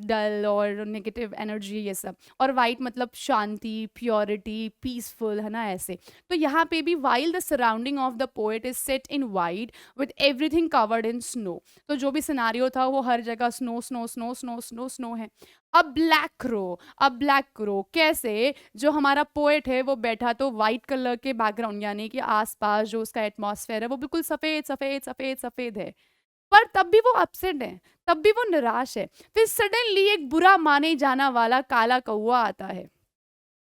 डल और नेगेटिव एनर्जी ये सब, और वाइट मतलब शांति, प्योरिटी, पीसफुल, है ना, ऐसे। तो यहाँ पे भी while the surrounding of the poet is set in white with everything covered in snow, तो जो भी सिनारियो था वो हर जगह snow snow snow snow snow snow है। अब ब्लैक क्रो, अब ब्लैक क्रो कैसे, जो हमारा पोएट है वो बैठा तो वाइट कलर के बैकग्राउंड यानी कि आसपास जो उसका एटमॉस्फेयर है वो बिल्कुल सफेद सफेद सफेद सफेद है, पर तब भी वो अपसेट है, तब भी वो निराश है। फिर सडनली एक बुरा माने जाना वाला काला कौवा आता है,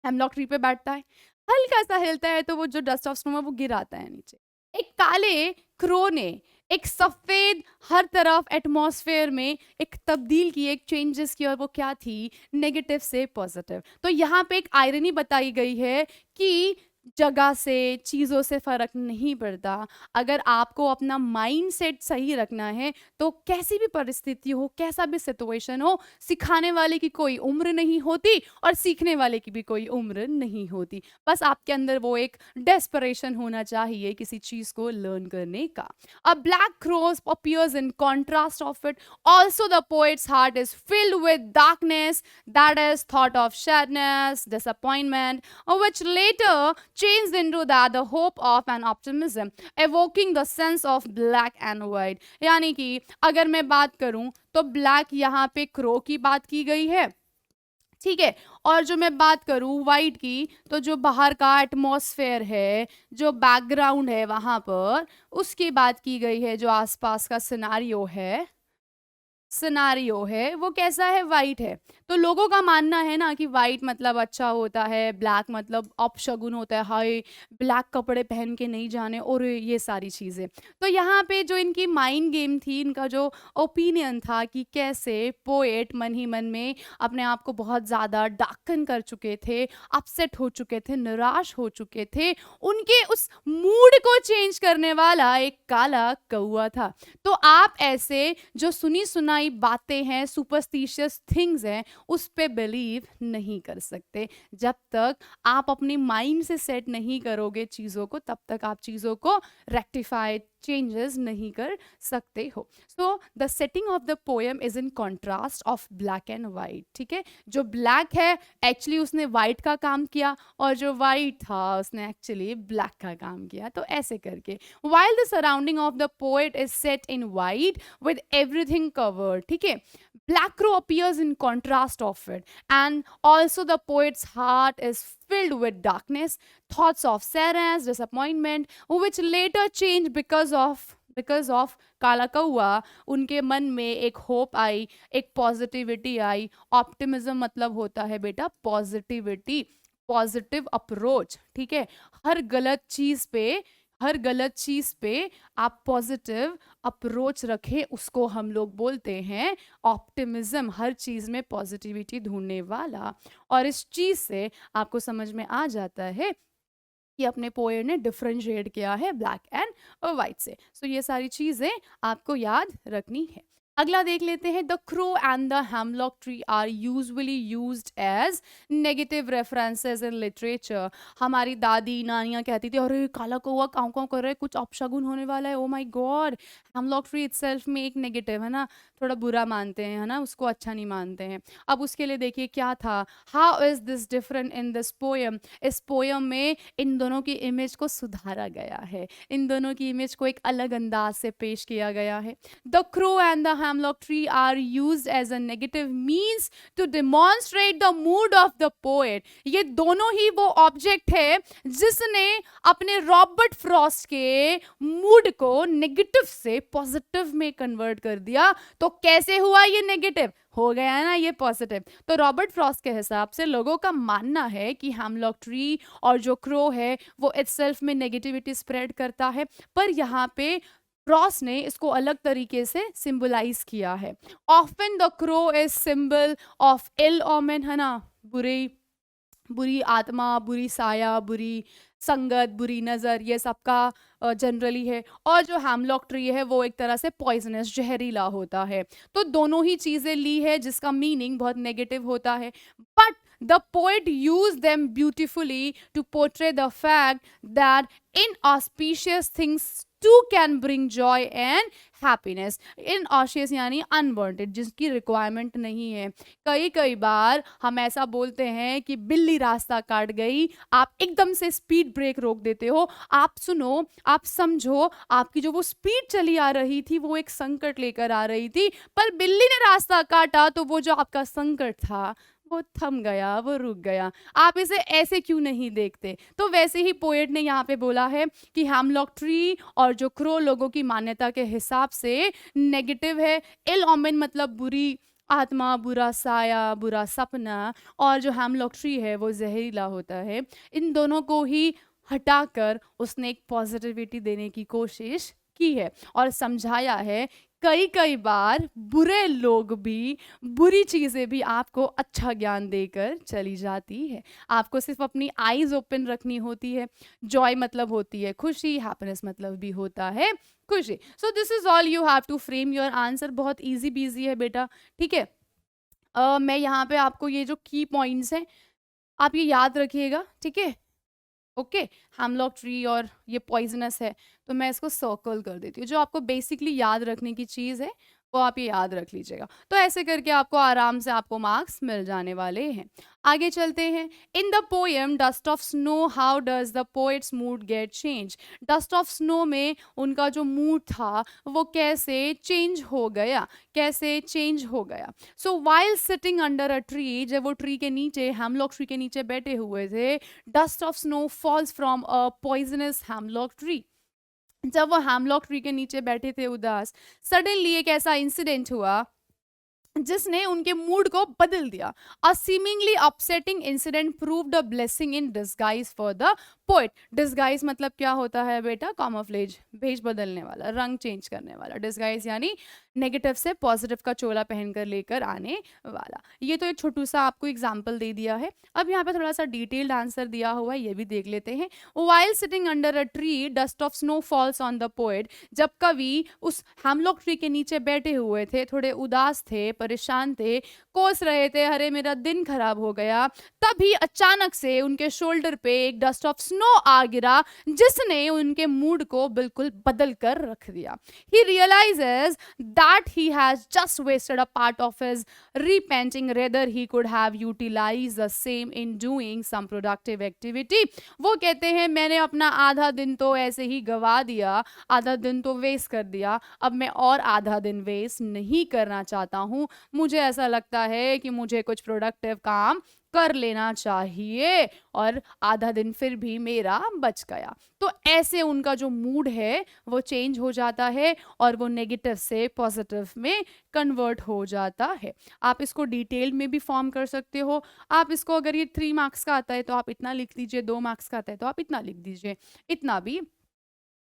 हेमलॉक ट्री पे बैठता है, हल्का सा हिलता है तो वो जो डस्ट ऑफ स्नो है वो गिर आता है नीचे। एक काले क्रो ने एक सफेद हर तरफ एटमॉस्फेयर में एक तब्दील की, एक चेंजेस की, और वो क्या थी, नेगेटिव से पॉजिटिव। तो यहाँ पे एक आयरनी बताई गई है कि जगह से, चीज़ों से फ़र्क नहीं पड़ता। अगर आपको अपना माइंड सेट सही रखना है तो कैसी भी परिस्थिति हो, कैसा भी सिचुएशन हो, सिखाने वाले की कोई उम्र नहीं होती और सीखने वाले की भी कोई उम्र नहीं होती। बस आपके अंदर वो एक डेस्परेशन होना चाहिए किसी चीज़ को लर्न करने का। अ black cross appears in contrast of it. Also the poet's heart is filled with darkness, that is thought of sadness, disappointment, which later changed into that the hope of an optimism, evoking the sense of black and white. यानी कि अगर मैं बात करूं तो black यहाँ पे crow की बात की गई है, ठीक है, और जो मैं बात करूं वाइट की तो जो बाहर का एटमॉस्फेयर है, जो बैकग्राउंड है वहां पर, उसकी बात की गई है, जो आसपास का सिनारियो है वो कैसा है, वाइट है। तो लोगों का मानना है ना कि वाइट मतलब अच्छा होता है, ब्लैक मतलब अपशगुन होता है, हाय ब्लैक कपड़े पहन के नहीं जाने, और ये सारी चीज़ें। तो यहाँ पे जो इनकी माइंड गेम थी, इनका जो ओपिनियन था कि कैसे पोएट मन ही मन में अपने आप को बहुत ज़्यादा डाकन कर चुके थे, अपसेट हो चुके थे, निराश हो चुके थे, उनके उस मूड को चेंज करने वाला एक काला कौआ था। तो आप ऐसे जो सुनी सुनाई बातें हैं, सुपरस्टिशियस थिंग्स हैं, उस पे बिलीव नहीं कर सकते। जब तक आप अपनी माइंड से सेट नहीं करोगे चीज़ों को, तब तक आप चीज़ों को रेक्टिफाई चेंजेस नहीं कर सकते हो। So the setting of the poem is in contrast of black and white, ठीक है। जो ब्लैक है एक्चुअली उसने वाइट का काम किया, और जो वाइट था उसने एक्चुअली ब्लैक का काम किया। तो ऐसे करके while the surrounding of the poet is set in white with everything covered, ठीक है, black crow appears in contrast of it, and also the poet's heart is filled with darkness, thoughts of sadness, disappointment, which later change because of काला कौआ। उनके मन में एक hope I, एक positivity आई। Optimism मतलब होता है बेटा पॉजिटिविटी, पॉजिटिव अप्रोच, ठीक है। हर गलत चीज पे आप पॉजिटिव अप्रोच रखें, उसको हम लोग बोलते हैं ऑप्टिमिज्म, हर चीज में पॉजिटिविटी ढूंढने वाला। और इस चीज से आपको समझ में आ जाता है कि अपने पोएट ने डिफरेंशिएट किया है ब्लैक एंड वाइट से। सो ये सारी चीजें आपको याद रखनी है। अगला देख लेते हैं, the crow and the hemlock tree are usually used as negative references in literature. हमारी दादी नानियाँ कहती थी अरे काला कौवा काँव काँव कर रहा है, कुछ अपशगुन होने वाला है, oh my God. Hemlock tree itself में एक नेगेटिव है ना, थोड़ा बुरा मानते हैं, है ना, उसको अच्छा नहीं मानते हैं। अब उसके लिए देखिए क्या था, how is this different in this poem. इस पोएम में इन दोनों की इमेज को सुधारा गया है, इन दोनों की इमेज को एक अलग अंदाज से पेश किया गया है। The crow and the hemlock tree are used as a negative means to demonstrate the mood of the poet. ये दोनों ही वो ऑब्जेक्ट है जिसने अपने रॉबर्ट फ्रॉस्ट के मूड को नेगेटिव से पॉजिटिव में कन्वर्ट कर दिया। तो कैसे हुआ ये नेगेटिव, हो गया ना ये पॉजिटिव। तो रॉबर्ट फ्रॉस्ट के हिसाब से लोगों का मानना है कि हेमलॉक ट्री और जो क्रो है वो इटसेल्फ में नेगेटिविटी स्प्रेड करता है, पर यहाँ पे फ्रॉस्ट ने इसको अलग तरीके से सिंबलाइज किया है। Often the crow is symbol of ill omen, है ना, बुरी आत्मा, बुरी साया, बुरी संगत, बुरी नज़र, ये सबका जनरली है। और जो हेमलॉक ट्री है वो एक तरह से पॉइजनस, जहरीला होता है। तो दोनों ही चीज़ें ली है जिसका मीनिंग बहुत नेगेटिव होता है, but the poet used them beautifully to portray the fact that inauspicious things too can bring joy and happiness. Inauspicious यानी unwanted, जिसकी रिक्वायरमेंट नहीं है। कई बार हम ऐसा बोलते हैं कि बिल्ली रास्ता काट गई, आप एकदम से स्पीड ब्रेक रोक देते हो। आप सुनो, आप समझो, आपकी जो वो स्पीड चली आ रही थी वो एक संकट लेकर आ रही थी, पर बिल्ली ने रास्ता काटा तो वो जो आपका संकट था वो थम गया, वो रुक गया। आप इसे ऐसे क्यों नहीं देखते। तो वैसे ही पोएट ने यहाँ पे बोला है कि हेमलॉक ट्री और जो क्रो लोगों की मान्यता के हिसाब से नेगेटिव है। इल ओमेन मतलब बुरी आत्मा, बुरा साया, बुरा सपना, और जो हेमलॉक ट्री है वो जहरीला होता है। इन दोनों को ही हटाकर उसने एक पॉजिटिविटी देने की कोशिश की है और समझाया है कई बार बुरे लोग भी, बुरी चीज़ें भी आपको अच्छा ज्ञान देकर चली जाती है। आपको सिर्फ अपनी आईज ओपन रखनी होती है। जॉय मतलब होती है खुशी, हैप्पीनेस मतलब भी होता है खुशी। So this is all you have to frame your answer. बहुत इजी बीजी है बेटा, ठीक है। मैं यहाँ पे आपको ये जो की पॉइंट्स हैं आप ये याद रखिएगा, ठीक है। ओके, हेमलॉक ट्री और ये पॉइजनस है तो मैं इसको सर्कल कर देती हूँ। जो आपको बेसिकली याद रखने की चीज़ है वो आप ये याद रख लीजिएगा। तो ऐसे करके आपको आराम से आपको मार्क्स मिल जाने वाले हैं। आगे चलते हैं। In the poem dust of snow how does the poet's mood get change. Dust of snow में उनका जो मूड था वो कैसे चेंज हो गया, कैसे चेंज हो गया। So while sitting under a tree, जब वो ट्री के नीचे, हेमलॉक ट्री के नीचे बैठे हुए थे, dust of snow falls from a poisonous hemlock tree. जब वो हेमलॉक ट्री के नीचे बैठे थे उदास, सडनली एक ऐसा इंसिडेंट हुआ जिसने उनके मूड को बदल दिया। A seemingly upsetting incident proved a blessing in disguise for the poet. Disguise मतलब क्या होता है बेटा? कामोफ्लेज, भेष बदलने वाला, रंग चेंज करने वाला। डिस्गाइज यानी नेगेटिव से पॉजिटिव का चोला पहनकर लेकर आने वाला। ये तो एक छोटू सा आपको एग्जाम्पल दे दिया है। अब यहाँ पे थोड़ा सा डिटेल्ड आंसर दिया हुआ है, ये भी देख लेते हैं। While sitting under a tree dust of snow falls on the poet. जब कवि उस हेमलॉक ट्री के नीचे बैठे हुए थे, थोड़े उदास थे, परेशान थे, कोस रहे थे, अरे मेरा दिन खराब हो गया, तभी अचानक से उनके शोल्डर पे एक डस्ट ऑफ स्नो आ गिरा जिसने उनके मूड को बिल्कुल बदल कर रख दिया। He realizes that he has just wasted a part of his repenting, rather he could have utilized the same in doing some productive activity. वो कहते हैं मैंने अपना आधा दिन तो ऐसे ही गवा दिया, आधा दिन तो वेस्ट कर दिया, अब मैं और आधा दिन वेस्ट नहीं करना चाहता हूँ। मुझे ऐसा लगता है कि मुझे कुछ प्रोडक्टिव काम कर लेना चाहिए और आधा दिन फिर भी मेरा बच गया। तो ऐसे उनका जो मूड है वो चेंज हो जाता है और वो नेगेटिव से पॉजिटिव में कन्वर्ट हो जाता है। आप इसको डिटेल में भी फॉर्म कर सकते हो। आप इसको अगर ये 3 मार्क्स का आता है तो आप इतना लिख दीजिए, 2 मार्क्स का आता है तो आप इतना लिख दीजिए, इतना भी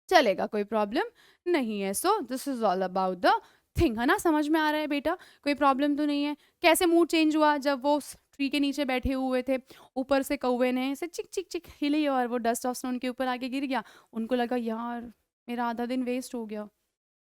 चलेगा, कोई प्रॉब्लम नहीं है। सो this is all about the thing, है ना? समझ में आ रहा है बेटा? कोई प्रॉब्लम तो नहीं है? कैसे मूड चेंज हुआ जब वो ट्री के नीचे बैठे हुए थे, ऊपर से कौवे ने ऐसे चिक चिक चिक हिली और वो डस्ट ऑफ स्नो उनके ऊपर आके गिर गया। उनको लगा यार मेरा आधा दिन वेस्ट हो गया,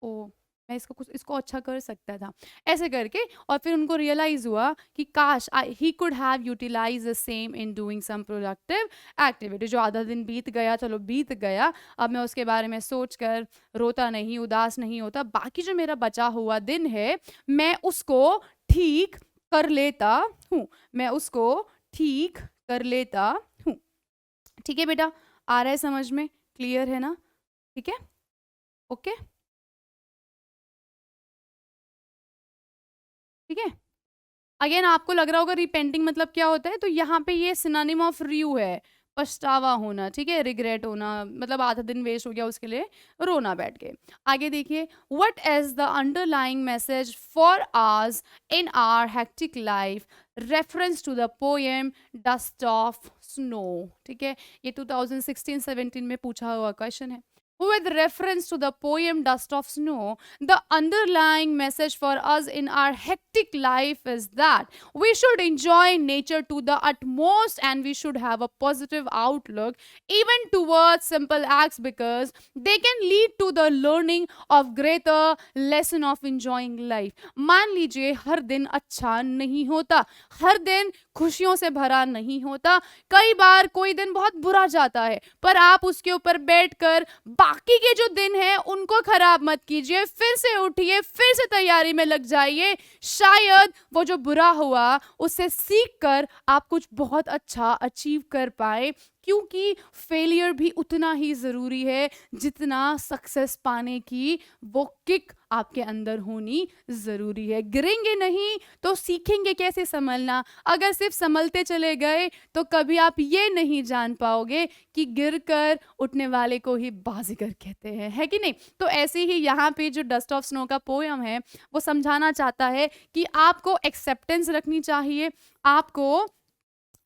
ओ मैं इसको कुछ इसको अच्छा कर सकता था, ऐसे करके। और फिर उनको रियलाइज हुआ कि काश he could have utilize the same in doing some productive activity. जो आधा दिन बीत गया, चलो बीत गया, अब मैं उसके बारे में सोच कर रोता नहीं, उदास नहीं होता। बाकी जो मेरा बचा हुआ दिन है मैं उसको ठीक कर लेता हूँ, मैं उसको ठीक कर लेता हूँ। ठीक है बेटा? आ रहा है समझ में? क्लियर है ना? ठीक है, ओके, ठीक है। अगेन आपको लग रहा होगा रिपेंटिंग मतलब क्या होता है, तो यहाँ पे ये सिनोनिम ऑफ रियू है, पछतावा होना, ठीक है, रिग्रेट होना, मतलब आधा दिन वेस्ट हो गया उसके लिए रोना बैठ के। आगे देखिए, what is the underlying message for ours in our hectic life, reference to the poem dust of snow. ठीक है, ये 2016-17 में पूछा हुआ क्वेश्चन है। With reference to the poem Dust of Snow, the underlying message for us in our hectic life is that we should enjoy nature to the utmost and we should have a positive outlook even towards simple acts because they can lead to the learning of greater lesson of enjoying life. मान लीजिए हर दिन अच्छा नहीं होता, हर दिन खुशियों से भरा नहीं होता, कई बार कोई दिन बहुत बुरा जाता है, पर आप उसके ऊपर बैठकर बाकी के जो दिन हैं उनको खराब मत कीजिए, फिर से उठिए, फिर से तैयारी में लग जाइए। शायद वो जो बुरा हुआ उससे सीख कर आप कुछ बहुत अच्छा अचीव कर पाए, क्योंकि फेलियर भी उतना ही जरूरी है जितना सक्सेस पाने की वो किक आपके अंदर होनी जरूरी है। गिरेंगे नहीं तो सीखेंगे कैसे संभलना। अगर सिर्फ संभलते चले गए तो कभी आप ये नहीं जान पाओगे कि गिरकर उठने वाले को ही बाजीगर कहते हैं, है कि नहीं? तो ऐसे ही यहाँ पे जो डस्ट ऑफ स्नो का पोयम है वो समझाना चाहता है कि आपको एक्सेप्टेंस रखनी चाहिए, आपको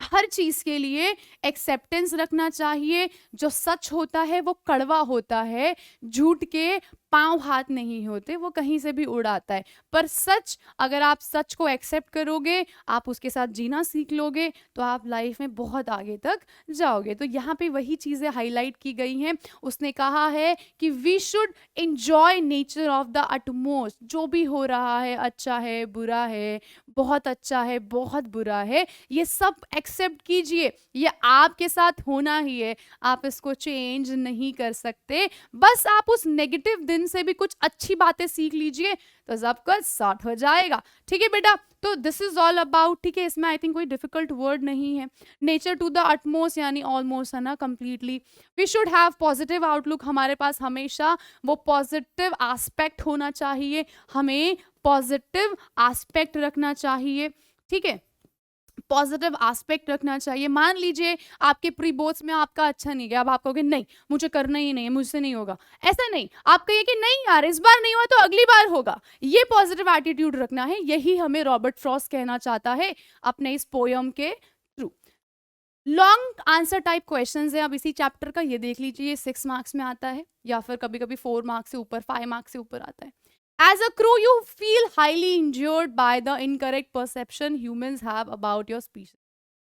हर चीज के लिए एक्सेप्टेंस रखना चाहिए। जो सच होता है वो कड़वा होता है, झूठ के पांव हाथ नहीं होते, वो कहीं से भी उड़ाता है। पर सच, अगर आप सच को एक्सेप्ट करोगे, आप उसके साथ जीना सीख लोगे, तो आप लाइफ में बहुत आगे तक जाओगे। तो यहाँ पे वही चीजें हाईलाइट की गई हैं। उसने कहा है कि we should enjoy nature of the utmost. जो भी हो रहा है, अच्छा है, बुरा है, बहुत अच्छा है, बहुत बुरा है, ये सब एक्सेप्ट कीजिए। ये आपके साथ होना ही है, आप इसको चेंज नहीं कर सकते। बस आप उस नेगेटिव दिन उनसे भी कुछ अच्छी बातें सीख लीजिए तो सब कुछ सॉर्ट हो जाएगा। ठीक है बेटा, तो दिस इज ऑल अबाउट, ठीक है, इसमें आई थिंक कोई डिफिकल्ट वर्ड नहीं है। नेचर टू द अटमोस्ट यानी ऑलमोस्ट है ना, completely. We should have positive outlook, हमारे पास हमेशा वो पॉजिटिव एस्पेक्ट होना चाहिए, हमें पॉजिटिव एस्पेक्ट रखना चाहिए। ठीक है, पॉजिटिव एस्पेक्ट रखना चाहिए। मान लीजिए आपके प्री बोर्ड्स में आपका अच्छा नहीं गया, अब आप कहोगे नहीं मुझे करना ही नहीं है, मुझसे नहीं होगा, ऐसा नहीं, आप कहिए कि नहीं यार इस बार नहीं हुआ तो अगली बार होगा। ये पॉजिटिव एटीट्यूड रखना है, यही हमें रॉबर्ट फ्रॉस्ट कहना चाहता है अपने इस पोयम के through. Long answer type questions है अब इसी चैप्टर का, ये देख लीजिए, ये 6 मार्क्स में आता है या फिर कभी कभी 4 मार्क्स से ऊपर, 5 मार्क्स से ऊपर आता है। As a crew, you feel highly injured by the incorrect perception humans have about your species.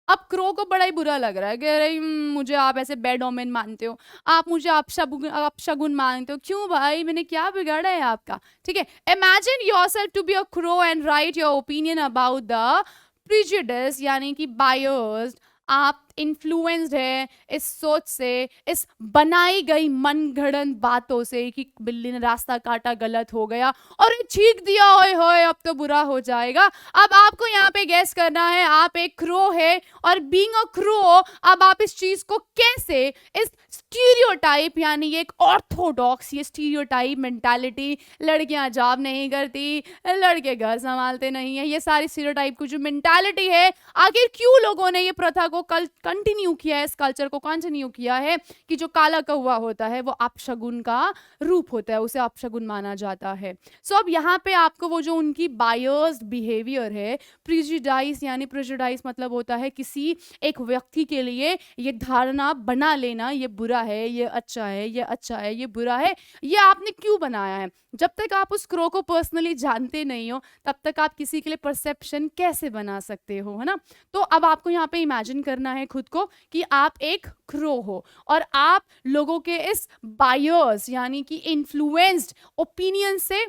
अब क्रो को बड़ा ही बुरा लग रहा है कि अरे मुझे आप ऐसे बैड ओमेन मानते हो, आप मुझे अपशगुन मानते हो, क्यों भाई, मैंने क्या बिगाड़ा है आपका। ठीक है, imagine yourself to be a crow and write your opinion about the prejudice यानी कि बायस्ड। आप इन्फ्लुएंस्ड है इस सोच से, इस बनाई गई मनगढ़ंत बातों से कि बिल्ली ने रास्ता काटा गलत हो गया और छींक दिया, ओए होए अब तो बुरा हो जाएगा। अब आपको यहाँ पे गैस करना है, आप एक क्रो है और बीइंग अ क्रो अब आप इस चीज को कैसे, इस स्टीरियोटाइप यानी एक ऑर्थोडॉक्स ये स्टीरियोटाइप मेंटालिटी, लड़कियां जॉब नहीं करती, लड़के घर संभालते नहीं है, ये सारी स्टीरियोटाइप की जो मेंटालिटी है, आखिर क्यों लोगों ने ये प्रथा को कंटिन्यू किया है, इस कल्चर को कंटिन्यू किया है कि जो काला कौवा होता है वो अपशगुन का रूप होता है, उसे अपशगुन माना जाता है। सो अब यहाँ पे आपको वो जो उनकी बायस्ड बिहेवियर है, प्रिजुडाइज यानी प्रिजुडाइज मतलब होता है किसी एक व्यक्ति के लिए ये धारणा बना लेना, ये बुरा है, ये अच्छा है, ये अच्छा है, ये बुरा है, ये आपने क्यों बनाया है। जब तक आप उस क्रो को पर्सनली जानते नहीं हो तब तक आप किसी के लिए परसेप्शन कैसे बना सकते हो, है ना। तो अब आपको यहाँ पे इमेजिन करना है खुद को कि आप एक क्रो हो और आप लोगों के इस बायर्स यानी कि इन्फ्लुएंस्ड ओपिनियन से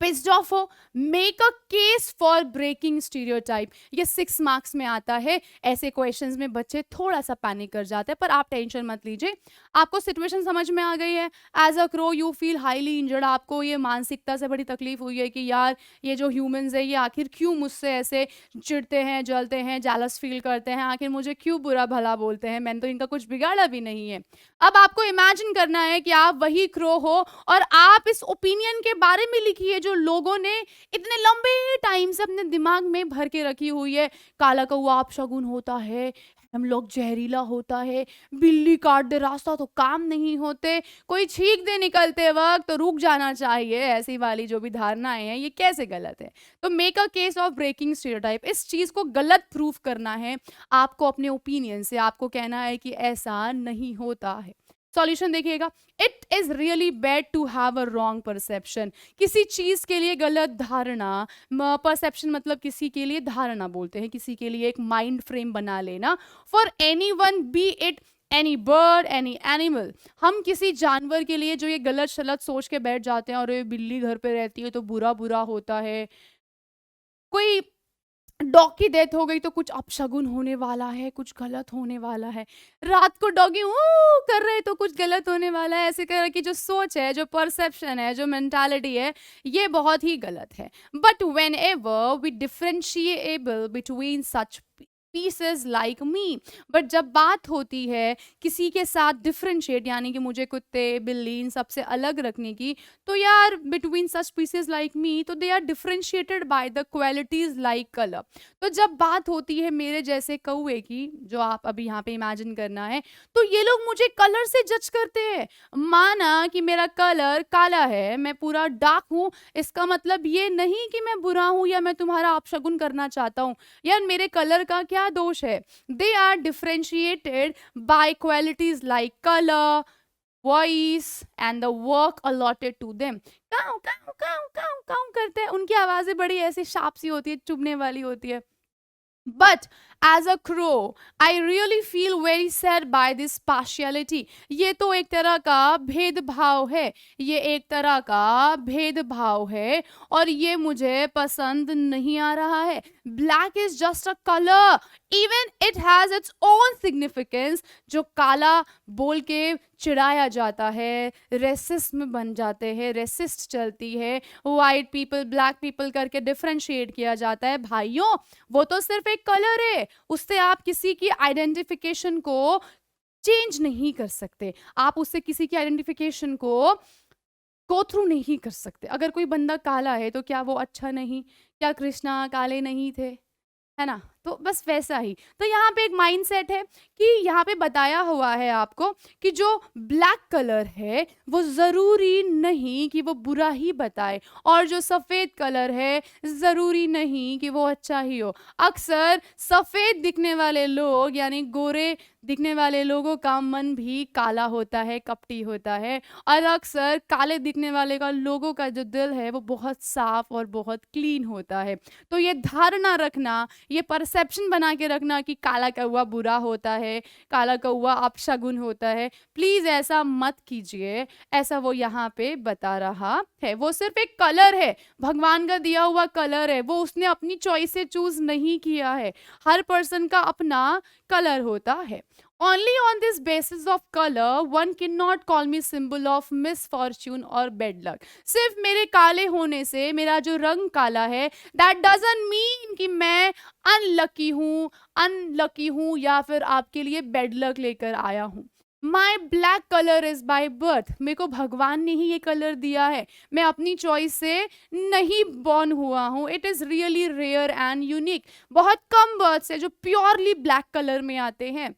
पिस्ड ऑफ हो। Make a case for breaking stereotype, ये 6 मार्क्स में आता है। ऐसे क्वेश्चंस में बच्चे थोड़ा सा पैनिक कर जाते हैं, पर आप टेंशन मत लीजिए, आपको सिचुएशन समझ में आ गई है। As a crow you feel highly injured, आपको ये मानसिकता से बड़ी तकलीफ हुई है कि यार ये जो ह्यूमंस है ये आखिर क्यों मुझसे ऐसे चिढ़ते हैं, जलते हैं, जेलस फील करते हैं, आखिर मुझे क्यों बुरा भला बोलते हैं, मैंने तो इनका कुछ बिगाड़ा भी नहीं है। अब आपको इमेजिन करना है कि आप वही क्रो हो और आप इस ओपिनियन के बारे में लिखिए जो लोगों ने इतने लंबे टाइम से अपने दिमाग में भर के रखी हुई है। काला कौवा अपशगुन होता है, हम लोग जहरीला होता है, बिल्ली काट दे रास्ता तो काम नहीं होते, कोई छींक दे निकलते वक्त तो रुक जाना चाहिए, ऐसी वाली जो भी धारणाएं हैं ये कैसे गलत है। तो make a case of breaking stereotype, इस चीज को गलत प्रूफ करना है आपको अपने ओपिनियन से, आपको कहना है कि ऐसा नहीं होता है। सॉल्यूशन देखिएगा, it is really bad to have a wrong perception, किसी चीज के लिए गलत धारणा, परसेप्शन मतलब किसी के लिए धारणा बोलते हैं, किसी के लिए एक माइंड फ्रेम बना लेना। For anyone B it any bird any animal, हम किसी जानवर के लिए जो ये गलत शलत सोच के बैठ जाते हैं और ये बिल्ली घर पे रहती है तो बुरा बुरा होता है, कोई डॉग की डेथ हो गई तो कुछ अपशगुन होने वाला है, कुछ गलत होने वाला है, रात को डॉगी कर रहे तो कुछ गलत होने वाला है, ऐसे तरह की जो सोच है, जो परसेप्शन है, जो मेंटालिटी है, ये बहुत ही गलत है। But whenever we differentiable between such pieces like me, but जब बात होती है किसी के साथ डिफरेंशिएट यानी कि मुझे कुत्ते बिल्ली इन सबसे अलग रखने की, तो यार between such pieces like me तो they are differentiated by the qualities like colour. तो जब बात होती है मेरे जैसे कौवे की, जो आप अभी यहाँ पे इमेजिन करना है, तो ये लोग मुझे कलर से जज करते हैं। माना कि मेरा कलर काला है, मैं पूरा डार्क हूँ, इसका मतलब ये नहीं कि मैं बुरा हूँ या मैं तुम्हारा अपशगुन करना चाहता हूँ। यार मेरे कलर का क्या दोष है, they are differentiated by qualities like colour, voice and the work allotted to them. Caw caw caw caw caw करते हैं, उनकी आवाजें बड़ी ऐसी शार्प सी होती है, चुभने वाली होती है। But as a crow, I really feel very sad by this partiality. ये तो एक तरह का भेदभाव है, ये एक तरह का भेदभाव है और ये मुझे पसंद नहीं आ रहा है। Black is just a color, even it has its own significance. जो काला बोल के चिढ़ाया जाता है, रेसिज्म बन जाते हैं, रेसिस्ट चलती है, वाइट पीपल ब्लैक पीपल करके डिफरेंशिएट किया जाता है। भाइयों, वो तो सिर्फ एक कलर है, उससे आप किसी की आइडेंटिफिकेशन को चेंज नहीं कर सकते, आप उससे किसी की आइडेंटिफिकेशन को गो थ्रू नहीं कर सकते। अगर कोई बंदा काला है तो क्या वो अच्छा नहीं? क्या कृष्णा काले नहीं थे? है ना? तो बस वैसा ही। तो यहाँ पे एक माइंडसेट है कि यहाँ पे बताया हुआ है आपको कि जो ब्लैक कलर है वो ज़रूरी नहीं कि वो बुरा ही बताए, और जो सफ़ेद कलर है ज़रूरी नहीं कि वो अच्छा ही हो। अक्सर सफ़ेद दिखने वाले लोग यानी गोरे दिखने वाले लोगों का मन भी काला होता है, कपटी होता है, और अक्सर काले दिखने वाले का लोगों का जो दिल है वो बहुत साफ और बहुत क्लीन होता है। तो ये धारणा रखना, ये परसेप्शन बना के रखना कि काला कौवा बुरा होता है, काला कौवा अपशगुन होता है, प्लीज ऐसा मत कीजिए। ऐसा वो यहाँ पे बता रहा है। वो सिर्फ एक कलर है, भगवान का दिया हुआ कलर है, वो उसने अपनी चॉइस से चूज नहीं किया है। हर पर्सन का अपना कलर होता है। Only on this basis of color, one cannot call me symbol of misfortune or bad luck. सिर्फ मेरे काले होने से, मेरा जो रंग काला है, that doesn't mean कि मैं अनलकी हूँ या फिर आपके लिए बैड लक लेकर आया हूँ। My black colour is by birth, मेरे को भगवान ने ही ये कलर दिया है, मैं अपनी चॉइस से नहीं बॉर्न हुआ हूँ। It is really rare and unique. बहुत कम बर्ड्स है जो प्योरली ब्लैक कलर में आते हैं।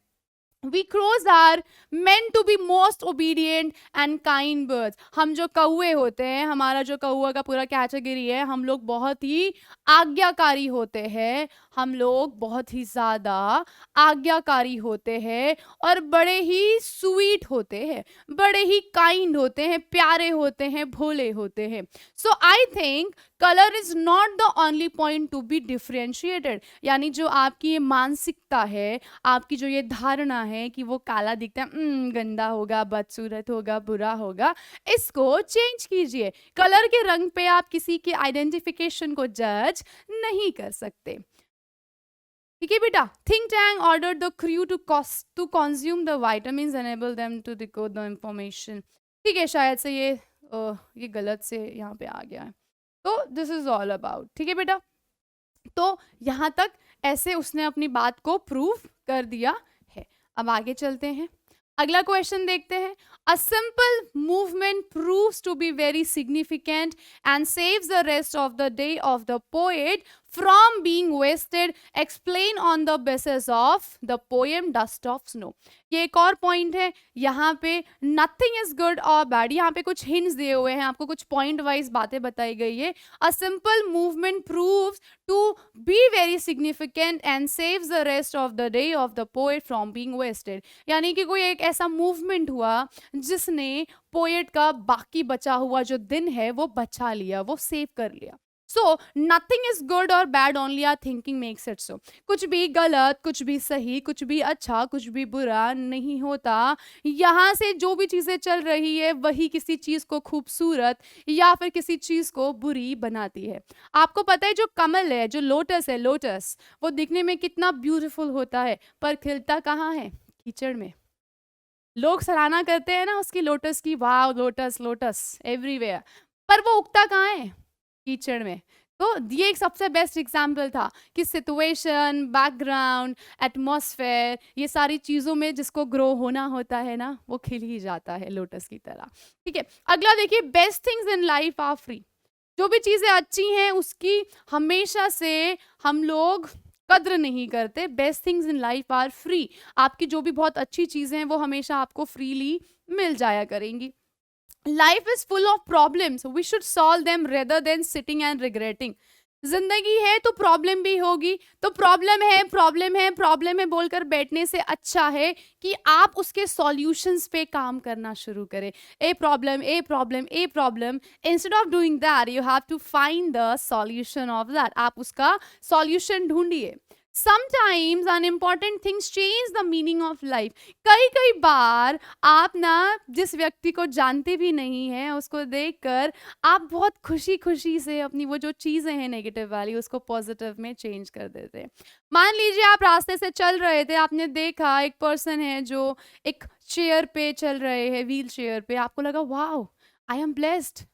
We crows are meant to be most obedient and kind birds. हम जो कौवे होते हैं, हमारा जो कौवा का पूरा कैटेगरी है, हम लोग बहुत ही आज्ञाकारी होते हैं, हम लोग बहुत ही ज़्यादा आज्ञाकारी होते हैं और बड़े ही स्वीट होते हैं, बड़े ही काइंड होते हैं, प्यारे होते हैं, भोले होते हैं। So I think colour is not the only point to be differentiated. यानी जो आपकी ये मानसिकता है, आपकी जो ये धारणा है कि वो काला दिखता है, गंदा होगा, बदसूरत होगा, बुरा होगा, इसको चेंज कीजिए। कलर के रंग पे आप किसी की आइडेंटिफिकेशन को जज नहीं कर सकते। ठीक है बेटा। Think tank order the crew to consume the vitamins enable them to decode the information. ठीक है, शायद से ये गलत से यहाँ पे आ गया है। तो दिस इज ऑल अबाउट। ठीक है बेटा, तो यहाँ तक ऐसे उसने अपनी बात को प्रूव कर दिया है। अब आगे चलते हैं, अगला क्वेश्चन देखते हैं। A simple movement proves to be very significant and saves the rest of the day of the poet from being wasted. Explain on the basis of the poem Dust of Snow. ये एक और point है यहाँ पे, nothing is good और bad. यहाँ पे कुछ हिंट्स दिए हुए हैं, आपको कुछ पॉइंट वाइज बातें बताई गई है। A simple movement proves to be very significant and saves the rest of the day of the poet from being wasted. यानी कि कोई एक ऐसा मूवमेंट हुआ जिसने पोएट का बाकी बचा हुआ जो दिन है वो बचा लिया, वो सेव कर लिया। So nothing is good or bad, only our thinking makes it so. कुछ भी गलत, कुछ भी सही, कुछ भी अच्छा, कुछ भी बुरा नहीं होता। यहाँ से जो भी चीज़ें चल रही है वही किसी चीज़ को खूबसूरत या फिर किसी चीज़ को बुरी बनाती है। आपको पता है जो कमल है, जो लोटस है, लोटस वो दिखने में कितना ब्यूटीफुल होता है, पर खिलता कहाँ है? कीचड़ में। लोग सराहना करते हैं ना उसकी, लोटस की, वाह लोटस लोटस एवरीवेयर, पर वो उगता कहाँ है? कीचड़ में। तो ये एक सबसे बेस्ट एग्जाम्पल था कि सिचुएशन, बैकग्राउंड, एटमॉस्फेयर, ये सारी चीज़ों में जिसको ग्रो होना होता है ना, वो खिल ही जाता है लोटस की तरह। ठीक है, अगला देखिए, best things in life are free. जो भी चीज़ें अच्छी हैं उसकी हमेशा से हम लोग कद्र नहीं करते। Best things in life are free. आपकी जो भी बहुत अच्छी चीज़ें हैं वो हमेशा आपको फ्रीली मिल जाया करेंगी। Life is full of problems, we should solve them rather than sitting and regretting. जिंदगी है तो प्रॉब्लम भी होगी, तो प्रॉब्लम है प्रॉब्लम है प्रॉब्लम है बोलकर बैठने से अच्छा है कि आप उसके सॉल्यूशंस पे काम करना शुरू करें। A problem a problem a problem, instead of doing that you have to find the solution of that. आप उसका सॉल्यूशन ढूंढिए। Sometimes unimportant things change the meaning of life. कई बार आप ना जिस व्यक्ति को जानते भी नहीं हैं उसको देखकर आप बहुत खुशी से अपनी वो जो चीज़ें हैं नेगेटिव वाली उसको पॉजिटिव में चेंज कर देते हैं। मान लीजिए आप रास्ते से चल रहे थे, आपने देखा एक पर्सन है जो एक चेयर पे चल रहे हैं, व्हील चेयर पे, आपको लगा वाओ आई एम ब्लेस्ड,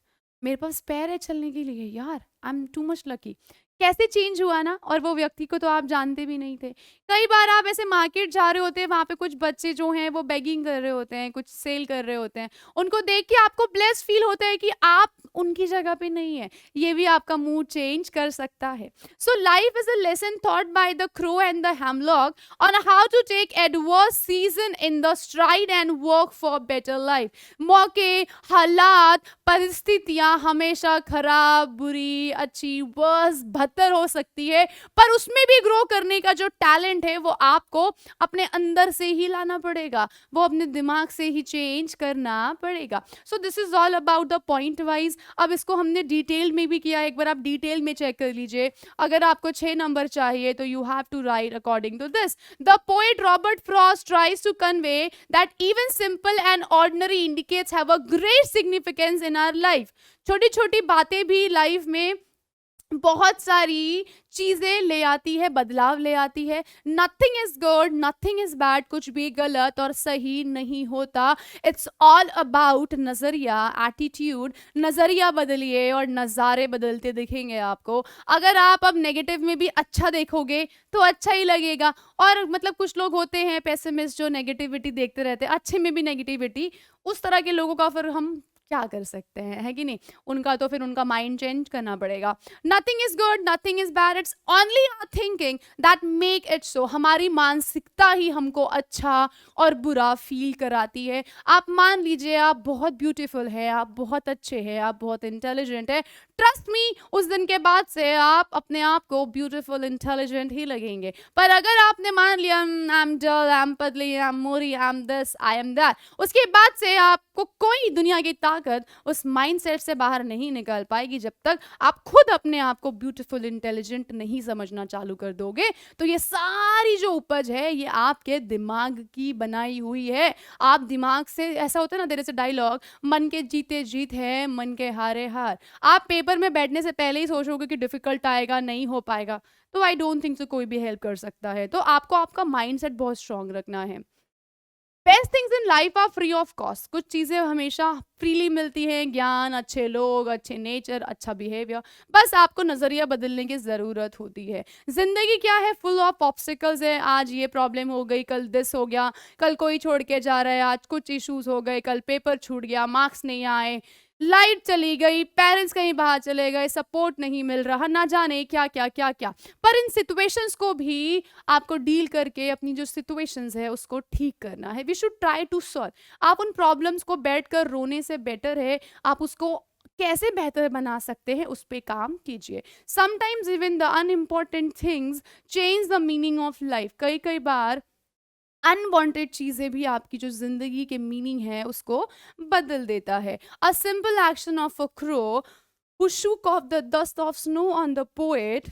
मेरे पास पैर है चलने के लिए, यार I am too much lucky. कैसे चेंज हुआ ना, और वो व्यक्ति को तो आप जानते भी नहीं थे। कई बार आप ऐसे मार्केट जा रहे होते हैं, वहां पे कुछ बच्चे जो हैं वो बेगिंग कर रहे होते हैं, कुछ सेल कर रहे होते हैं, उनको देख के आपको ब्लेस्ड फील होता है कि आप उनकी जगह पे नहीं है। ये भी आपका मूड चेंज कर सकता है। So life is a lesson taught by the crow and the hemlock on how to take adverse season in the stride and work for better life. मौके, हालात, परिस्थितियां हमेशा खराब, बुरी, अच्छी, वर्स, बदतर हो सकती है, पर उसमें भी ग्रो करने का जो टैलेंट है वो आपको अपने अंदर से ही लाना पड़ेगा, वो अपने दिमाग से ही चेंज करना पड़ेगा। सो this is all about the point wise. अब इसको हमने डिटेल में भी किया, एक बार आप डिटेल में चेक कर लीजिए। अगर आपको 6 नंबर चाहिए तो you have to write according to this. The poet Robert Frost tries to convey that even simple and ordinary indicates have a great significance in our life. छोटी छोटी बातें भी लाइफ में बहुत सारी चीजें ले आती है, बदलाव ले आती है। Nothing is good, nothing is bad, कुछ भी गलत और सही नहीं होता। इट्स ऑल अबाउट नजरिया, एटीट्यूड। नजरिया बदलिए और नज़ारे बदलते दिखेंगे आपको। अगर आप अब नेगेटिव में भी अच्छा देखोगे तो अच्छा ही लगेगा। और मतलब कुछ लोग होते हैं पेसिमिस्ट जो नेगेटिविटी देखते रहते हैं, अच्छे में भी नेगेटिविटी, उस तरह के लोगों का फिर हम क्या कर सकते हैं, है कि नहीं? उनका तो फिर उनका माइंड चेंज करना पड़ेगा। Nothing is good, nothing is bad, it's only our thinking that make it so. हमारी मानसिकता ही हमको अच्छा और बुरा फील कराती है। आप मान लीजिए आप बहुत ब्यूटीफुल है, आप बहुत अच्छे हैं, आप बहुत इंटेलिजेंट है, ट्रस्ट मी उस दिन के बाद से आप अपने आप को ब्यूटीफुल इंटेलिजेंट ही लगेंगे। पर अगर आपने मान लिया I am dull, I am पतली, I am Mori, I am this, I am that, उसके बाद से आपको कोई दुनिया की ताकत उस माइंडसेट से बाहर नहीं निकल पाएगी जब तक आप खुद अपने आप को ब्यूटीफुल इंटेलिजेंट नहीं समझना चालू कर दोगे। तो ये सारी जो उपज है ये आपके दिमाग की बनाई हुई है। आप दिमाग से, ऐसा होता है ना, देयर इज अ डायलॉग, मन के जीते जीत है, मन के हारे हार। आप पेपर में बैठने से पहले ही सोचोगे कि डिफिकल्ट आएगा, नहीं हो पाएगा, तो आई डोंट थिंक सो कोई भी हेल्प कर सकता है। तो आपको आपका माइंडसेट बहुत स्ट्रांग रखना है। Best things in life are free of cost. कुछ चीजें हमेशा फ्रीली मिलती हैं, ज्ञान, अच्छे लोग, अच्छे नेचर, अच्छा बिहेवियर, बस आपको नजरिया बदलने की जरूरत होती है। जिंदगी क्या है, फुल ऑफ ऑब्स्टिकल्स है। आज ये प्रॉब्लम हो गई, कल दिस हो गया, कल कोई छोड़ के जा रहा है, आज कुछ इश्यूज हो गए, कल पेपर छूट गया, मार्क्स नहीं आए, लाइट चली गई, पेरेंट्स कहीं बाहर चले गए, सपोर्ट नहीं मिल रहा, ना जाने क्या क्या क्या क्या। पर इन सिचुएशंस को भी आपको डील करके अपनी जो सिचुएशंस है उसको ठीक करना है। We should try to solve. आप उन प्रॉब्लम्स को बैठकर रोने से बेटर है आप उसको कैसे बेहतर बना सकते हैं उस पे काम कीजिए। Sometimes even the unimportant things change the meaning of life. कई कई बार अनवांटेड चीजें भी आपकी जो जिंदगी के मीनिंग है उसको बदल देता है। A simple action of a crow who shook off the dust of snow on the poet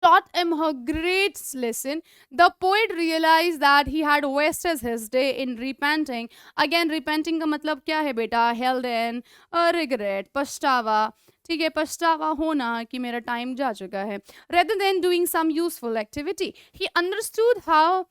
taught him a great lesson. The poet realized that he had wasted his day in repenting. Again, repenting का मतलब क्या है बेटा? Held in regret, पछतावा। ठीक है, पछतावा होना कि मेरा टाइम जा चुका है। Rather than doing some useful activity, he understood how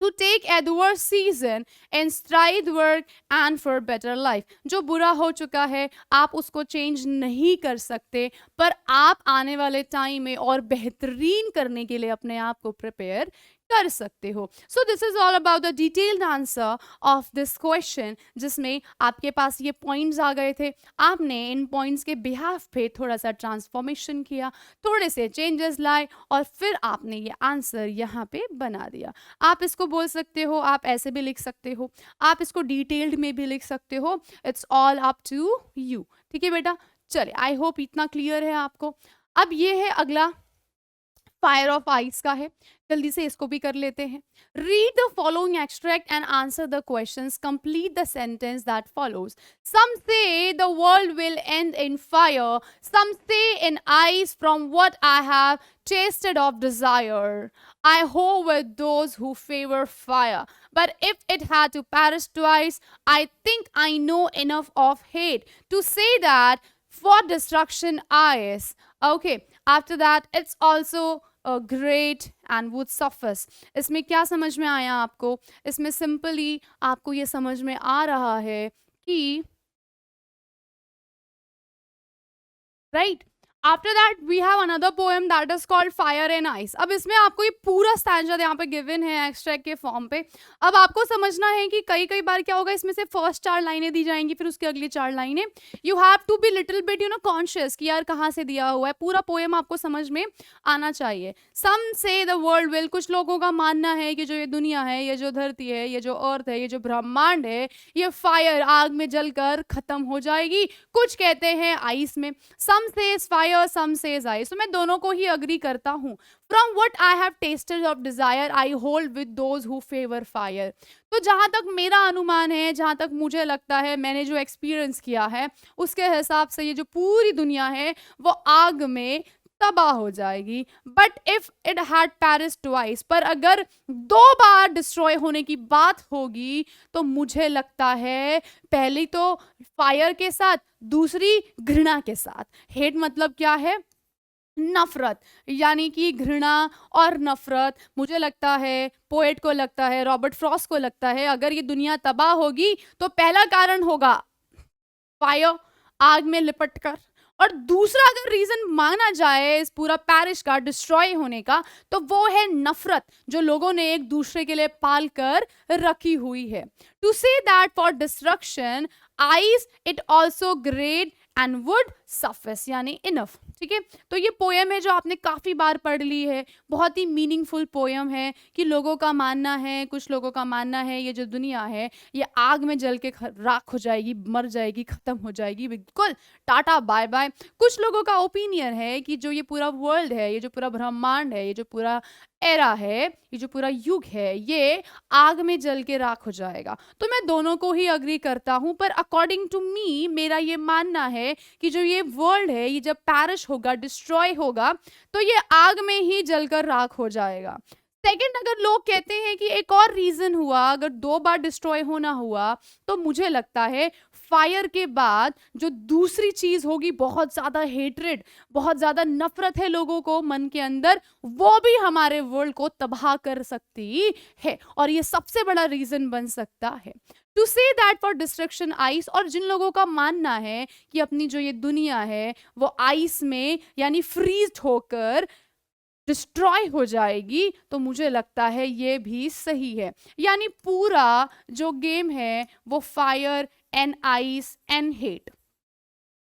to take adverse season and strive work and for better life। जो बुरा हो चुका है आप उसको चेंज नहीं कर सकते, पर आप आने वाले टाइम में और बेहतरीन करने के लिए अपने आप को प्रिपेयर कर सकते हो। सो this is all about the detailed answer of this question, जिसमें आपके पास ये पॉइंट्स आ गए थे। आपने इन पॉइंट्स के बिहाफ पे थोड़ा सा ट्रांसफॉर्मेशन किया, थोड़े से चेंजेस लाए और फिर आपने ये आंसर यहाँ पे बना दिया। आप इसको बोल सकते हो, आप ऐसे भी लिख सकते हो, आप इसको डिटेल्ड में भी लिख सकते हो। It's all up to you. ठीक है बेटा, चलिए आई होप इतना क्लियर है आपको। अब ये है अगला, फायर ऑफ आइस का है, जल्दी से इसको भी कर लेते हैं। Read the following extract and answer the questions, complete the sentence that follows. Some say the world will end in fire, some say in ice from what I have tasted of desire. I hope with those who favor fire. But if it had to perish twice, I think I know enough of hate to say that for destruction is. Okay, after that, it's also great and would suffice. इसमें क्या समझ में आया आपको? इसमें simply आपको ये समझ में आ रहा है कि right, after that we have another poem that is called fire and ice. अब इसमें आपको ये पूरा स्टैंजा यहाँ पे गिवन है एक्सट्रैक्ट के फॉर्म पे. अब आपको समझना है कि कई कई बार क्या होगा, इसमें से फर्स्ट 4 लाइनें दी जाएंगी, फिर उसकी अगली 4 लाइनें. You have to be little bit conscious कि यार कहाँ से दिया हुआ है. पूरा पोएम आपको समझ में आना चाहिए. सम से द वर्ल्ड विल, कुछ लोगों का मानना है कि जो ये दुनिया है, ये जो धरती है, ये जो अर्थ है, ये जो ब्रह्मांड है, ये फायर आग में जलकर खत्म हो जाएगी. कुछ कहते हैं आइस में. Some says fire, some says ice. So मैं दोनों को ही अग्री करता हूँ. From what I have tasted of desire, I hold with those who favor fire. तो जहां तक मेरा अनुमान है, जहां तक मुझे लगता है, मैंने जो एक्सपीरियंस किया है, उसके हिसाब से ये जो पूरी दुनिया है वो आग में तबाह हो जाएगी. But if it had Paris twice, पर अगर 2 बार डिस्ट्रॉय होने की बात होगी तो मुझे लगता है पहली तो फायर के साथ, दूसरी घृणा के साथ. हेट मतलब क्या है? नफरत. यानी कि घृणा और नफरत. मुझे लगता है, पोएट को लगता है, रॉबर्ट फ्रॉस्ट को लगता है, अगर ये दुनिया तबाह होगी तो पहला कारण होगा फायर, आग में लिपट कर. और दूसरा अगर रीजन माना जाए इस पूरा पेरिस का डिस्ट्रॉय होने का, तो वो है नफरत जो लोगों ने एक दूसरे के लिए पाल कर रखी हुई है. To say that for destruction ice it also great and would suffice, यानी इनफ. ठीक है, तो ये पोएम है जो आपने काफी बार पढ़ ली है. बहुत ही मीनिंगफुल पोएम है कि लोगों का मानना है, कुछ लोगों का मानना है ये जो दुनिया है ये आग में जल के राख हो जाएगी, मर जाएगी, खत्म हो जाएगी, बिल्कुल टाटा बाय बाय. कुछ लोगों का ओपिनियन है कि जो ये पूरा वर्ल्ड है, ये जो पूरा ब्रह्मांड है, ये जो पूरा एरा है, ये जो पूरा युग है, ये आग में जल के राख हो जाएगा. तो मैं दोनों को ही अग्री करता हूं, पर अकॉर्डिंग टू मी मेरा ये मानना है कि जो ये वर्ल्ड है ये जब पैरिश होगा, डिस्ट्रॉय होगा, तो ये आग में ही जलकर राख हो जाएगा. सेकंड, अगर लोग कहते हैं कि एक और रीजन हुआ, अगर 2 बार डिस्ट्रॉय होना हुआ, तो मुझे लगता है फायर के बाद जो दूसरी चीज होगी, बहुत ज्यादा हेट्रेड, बहुत ज्यादा नफरत है लोगों को मन के अंदर, वो भी हमारे वर्ल्ड को तबाह कर सकती है. और ये सबसे बड़ा रीजन बन सकता है. To say that for destruction ice, और जिन लोगों का मानना है कि अपनी जो ये दुनिया है वो आइस में यानी फ्रीज होकर डिस्ट्रॉय हो जाएगी, तो मुझे लगता है ये भी सही है. यानी पूरा जो गेम है वो fire and ice and hate,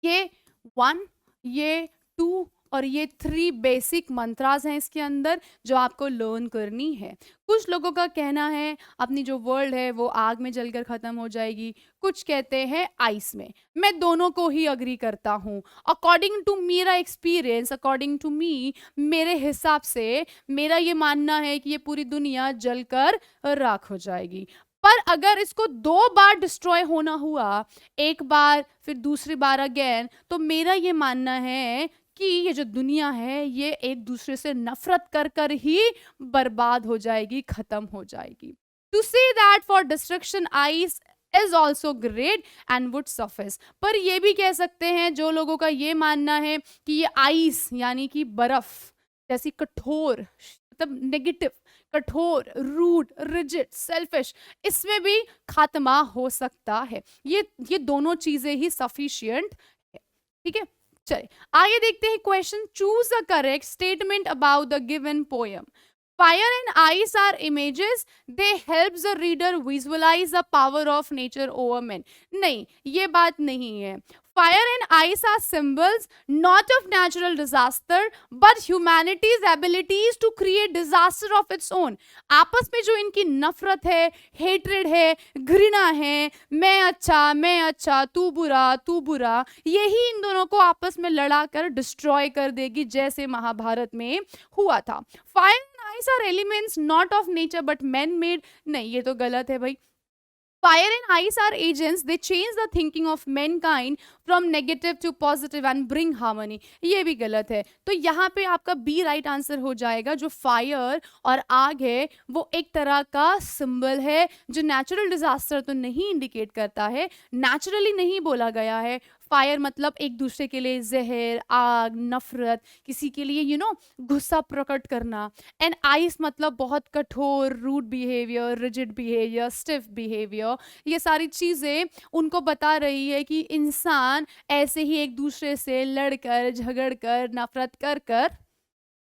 ये 1, ये 2 और ये 3 बेसिक मंत्रास हैं इसके अंदर जो आपको लर्न करनी है. कुछ लोगों का कहना है अपनी जो वर्ल्ड है वो आग में जलकर खत्म हो जाएगी, कुछ कहते हैं आइस में. मैं दोनों को ही अग्री करता हूँ. अकॉर्डिंग टू मेरा एक्सपीरियंस, अकॉर्डिंग टू मी, मेरे हिसाब से मेरा ये मानना है कि ये पूरी दुनिया जलकर राख हो जाएगी. पर अगर इसको 2 बार डिस्ट्रॉय होना हुआ, एक बार फिर दूसरी बार अगेन, तो मेरा ये मानना है कि ये जो दुनिया है ये एक दूसरे से नफरत कर कर ही बर्बाद हो जाएगी, खत्म हो जाएगी. To say that for destruction ice is also great and would suffice, पर ये भी कह सकते हैं जो लोगों का ये मानना है कि ये आइस यानी कि बर्फ जैसी कठोर, मतलब नेगेटिव, कठोर, रूड, रिजिड, सेल्फिश, इसमें भी खात्मा हो सकता है. ये दोनों चीजें ही सफिशिएंट है. ठीक है, चलिए आगे देखते हैं question. Choose a correct statement about the given poem. Fire and ice are images. They help the reader visualize the power of nature over men. नहीं, ये बात नहीं है. Fire and ice are symbols not of natural disaster but humanity's abilities to create disaster of its own. आपस में जो इनकी नफरत है, हेट्रेड है, घृणा है, मैं अच्छा, तू बुरा, यही इन दोनों को आपस में लड़ा कर डिस्ट्रॉय कर देगी, जैसे महाभारत में हुआ था. Fire ice are elements not of nature but man made. नहीं, ये तो गलत है भाई. Fire and ice are agents. They change the thinking of mankind from negative to positive and bring harmony. ये भी गलत है. तो यहाँ पे आपका बी राइट आंसर हो जाएगा. जो फायर और आग है वो एक तरह का सिंबल है जो नेचुरल डिजास्टर तो नहीं इंडिकेट करता है, नेचुरली नहीं बोला गया है. फायर मतलब एक दूसरे के लिए जहर, आग, नफरत, किसी के लिए गुस्सा प्रकट करना। एंड आइस मतलब बहुत कठोर, rude behaviour, rigid behaviour, stiff behaviour. ये सारी चीजें उनको बता रही है कि इंसान ऐसे ही एक दूसरे से लड़कर, झगड़कर, नफरत कर कर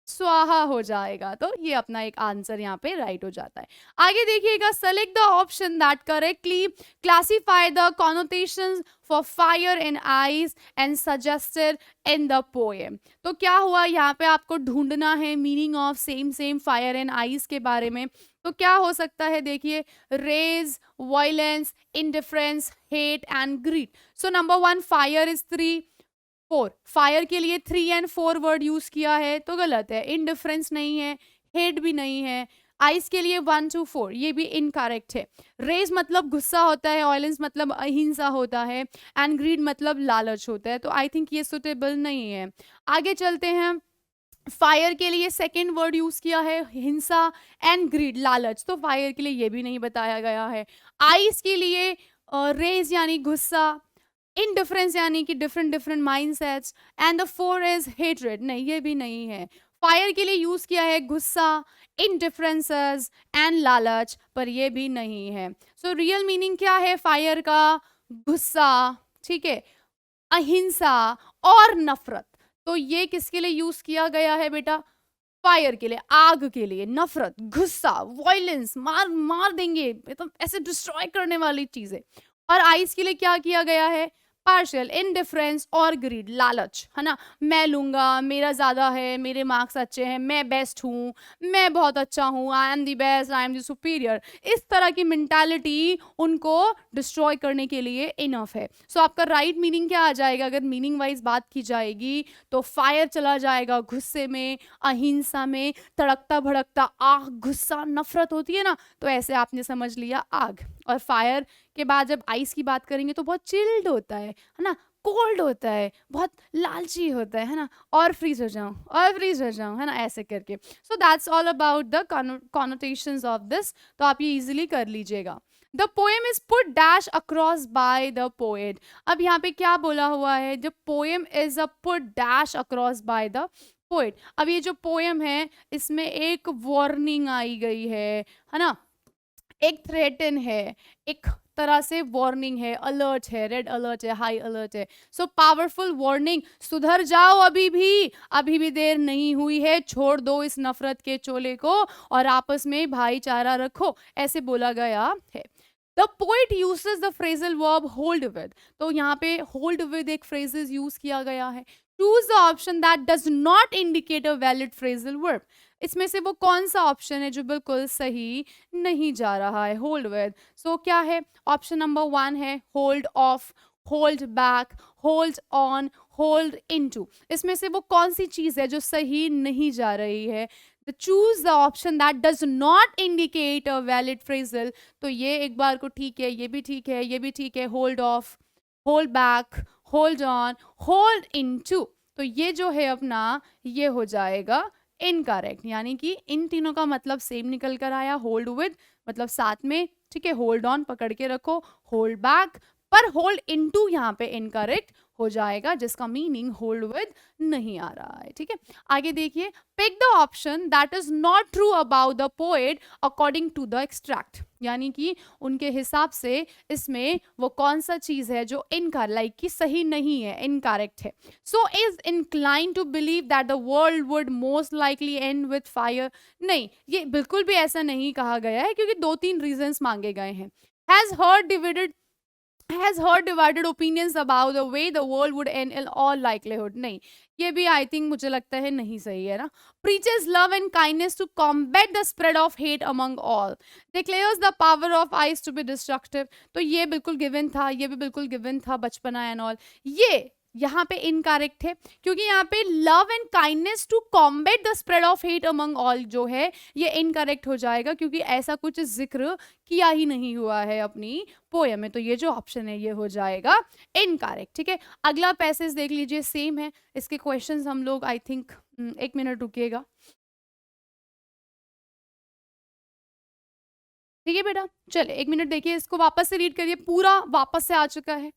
स्वाहा हो जाएगा। तो ये अपना एक आंसर यहाँ पे राइट हो जाता है। आगे देखिएगा, select the option that correctly classify the connotations for fire in ice and suggested in the poem. तो क्या हुआ, यहाँ पे आपको ढूंढना है meaning of same same fire and ice के बारे में। तो क्या हो सकता है, देखिए, rage, violence, indifference, hate and greed. So number 1 fire is 3, 4, fire के लिए 3 एंड 4 वर्ड यूज किया है तो गलत है। इनडिफरेंस नहीं है, हेट भी नहीं है। आइस के लिए 1 2 4, ये भी इनकरेक्ट है। रेज मतलब गुस्सा होता है, वायलेंस मतलब अहिंसा होता है, एंड ग्रीड मतलब लालच होता है। तो आई थिंक ये सुटेबल नहीं है। आगे चलते हैं, फायर के लिए सेकेंड वर्ड यूज किया है हिंसा, एंड ग्रीड लालच, तो फायर के लिए ये भी नहीं बताया गया है। आइस के लिए रेज यानी गुस्सा, इनडिफरेंस यानी कि different different mindsets, and the 4 is hatred, नहीं ये भी नहीं है। फायर के लिए यूज किया है गुस्सा, इनडिफरेंसेस एंड लालच, पर ये भी नहीं है। सो रियल मीनिंग क्या है फायर का? गुस्सा, ठीक है, अहिंसा और नफरत। तो ये किसके लिए यूज किया गया है बेटा? फायर के लिए, आग के लिए, नफरत, गुस्सा, वायलेंस, मार मार देंगे, तो ऐसे डिस्ट्रॉय करने वाली चीजें। और आइस के लिए क्या किया गया है? पार्शियल, इनडिफरेंस और ग्रीड, लालच, है ना। मैं लूंगा, मेरा ज्यादा है, मेरे मार्क्स अच्छे हैं, मैं बेस्ट हूँ, मैं बहुत अच्छा हूँ, I am the best, I am the superior, इस तरह की मेंटालिटी उनको डिस्ट्रॉय करने के लिए इनफ है। सो आपका राइट मीनिंग क्या आ जाएगा? अगर मीनिंग वाइज बात की जाएगी तो फायर चला जाएगा गुस्से में, अहिंसा में, तड़कता भड़कता आग, गुस्सा, नफरत होती है ना, तो ऐसे आपने समझ लिया आग। और फायर के बाद जब आइस की बात करेंगे तो बहुत चिल्ड होता है ना, कोल्ड होता है, बहुत लालची होता है ना, और फ्रीज हो जाऊं, और फ्रीज हो जाऊं, है ना, ऐसे करके। So that's all about the connotations of this. तो आप ये इजीली कर लीजिएगा। The poem is put dash across by the poet. अब यहाँ पे क्या बोला हुआ है? The poem is a put dash across by the poet. अब ये जो पोएम है इसमें एक वार्निंग आई गई है ना, एक थ्रेटन है, एक तरह से वार्निंग है, अलर्ट है, रेड अलर्ट है, हाई अलर्ट है। सो पावरफुल वार्निंग, सुधर जाओ, अभी भी देर नहीं हुई है, छोड़ दो इस नफरत के चोले को और आपस में भाईचारा रखो, ऐसे बोला गया है। The poet uses the phrasal verb hold with. तो यहाँ पे होल्ड विद एक फ्रेजेस यूज किया गया है। Choose the option that does not indicate a valid phrasal verb. इसमें से वो कौन सा ऑप्शन है जो बिल्कुल सही नहीं जा रहा है? Hold with. सो क्या है? ऑप्शन नंबर 1 है hold of, hold back, hold on, hold into. इसमें से वो कौन सी चीज है जो सही नहीं जा रही है? Choose the option that does not indicate a valid phrasal. तो ये एक बार को ठीक है, ये भी ठीक है, ये भी ठीक है। Hold of, hold back, hold on, hold into, तो ये जो है अपना ये हो जाएगा इनकरेक्ट। यानी कि इन तीनों का मतलब सेम निकल कर आया। होल्ड विद मतलब साथ में, ठीक है, होल्ड ऑन पकड़ के रखो, होल्ड बैक, पर होल्ड इनटू यहाँ पे इनकरेक्ट हो जाएगा, जिसका मीनिंग होल्ड विद नहीं आ रहा है। ठीक है, आगे देखिए, pick the option that is not true about the poet according to the extract. यानी कि उनके हिसाब से इसमें वो कौन सा चीज है जो लाइक की सही नहीं है, इनकरेक्ट है। So is incline to believe that the world would most likely end with fire. नहीं, ये बिल्कुल भी ऐसा नहीं कहा गया है, क्योंकि 2-3 रीजंस मांगे गए हैं। has heard divided opinions about the way the world would end in all likelihood। नहीं, ये भी आई थिंक मुझे लगता है नहीं सही है ना। preaches love and kindness to combat the spread of hate among all। declares the power of ice to be destructive। तो ये बिल्कुल गिवन था, ये भी बिल्कुल गिवन था, बचपना एंड ऑल। ये यहाँ पे इनकरेक्ट है, क्योंकि यहाँ पे love and kindness to combat the spread of hate among all जो है ये इनकरेक्ट हो जाएगा, क्योंकि ऐसा कुछ जिक्र किया ही नहीं हुआ है अपनी पोएम में। तो ये जो ऑप्शन है ये हो जाएगा इनकरेक्ट। ठीक है, अगला पैसेज देख लीजिए, सेम है। इसके क्वेश्चंस हम लोग आई थिंक 1 मिनट रुकिएगा। ठीक है बेटा, चले 1 मिनट देखिए, इसको वापस से रीड करिए, पूरा वापस से आ चुका है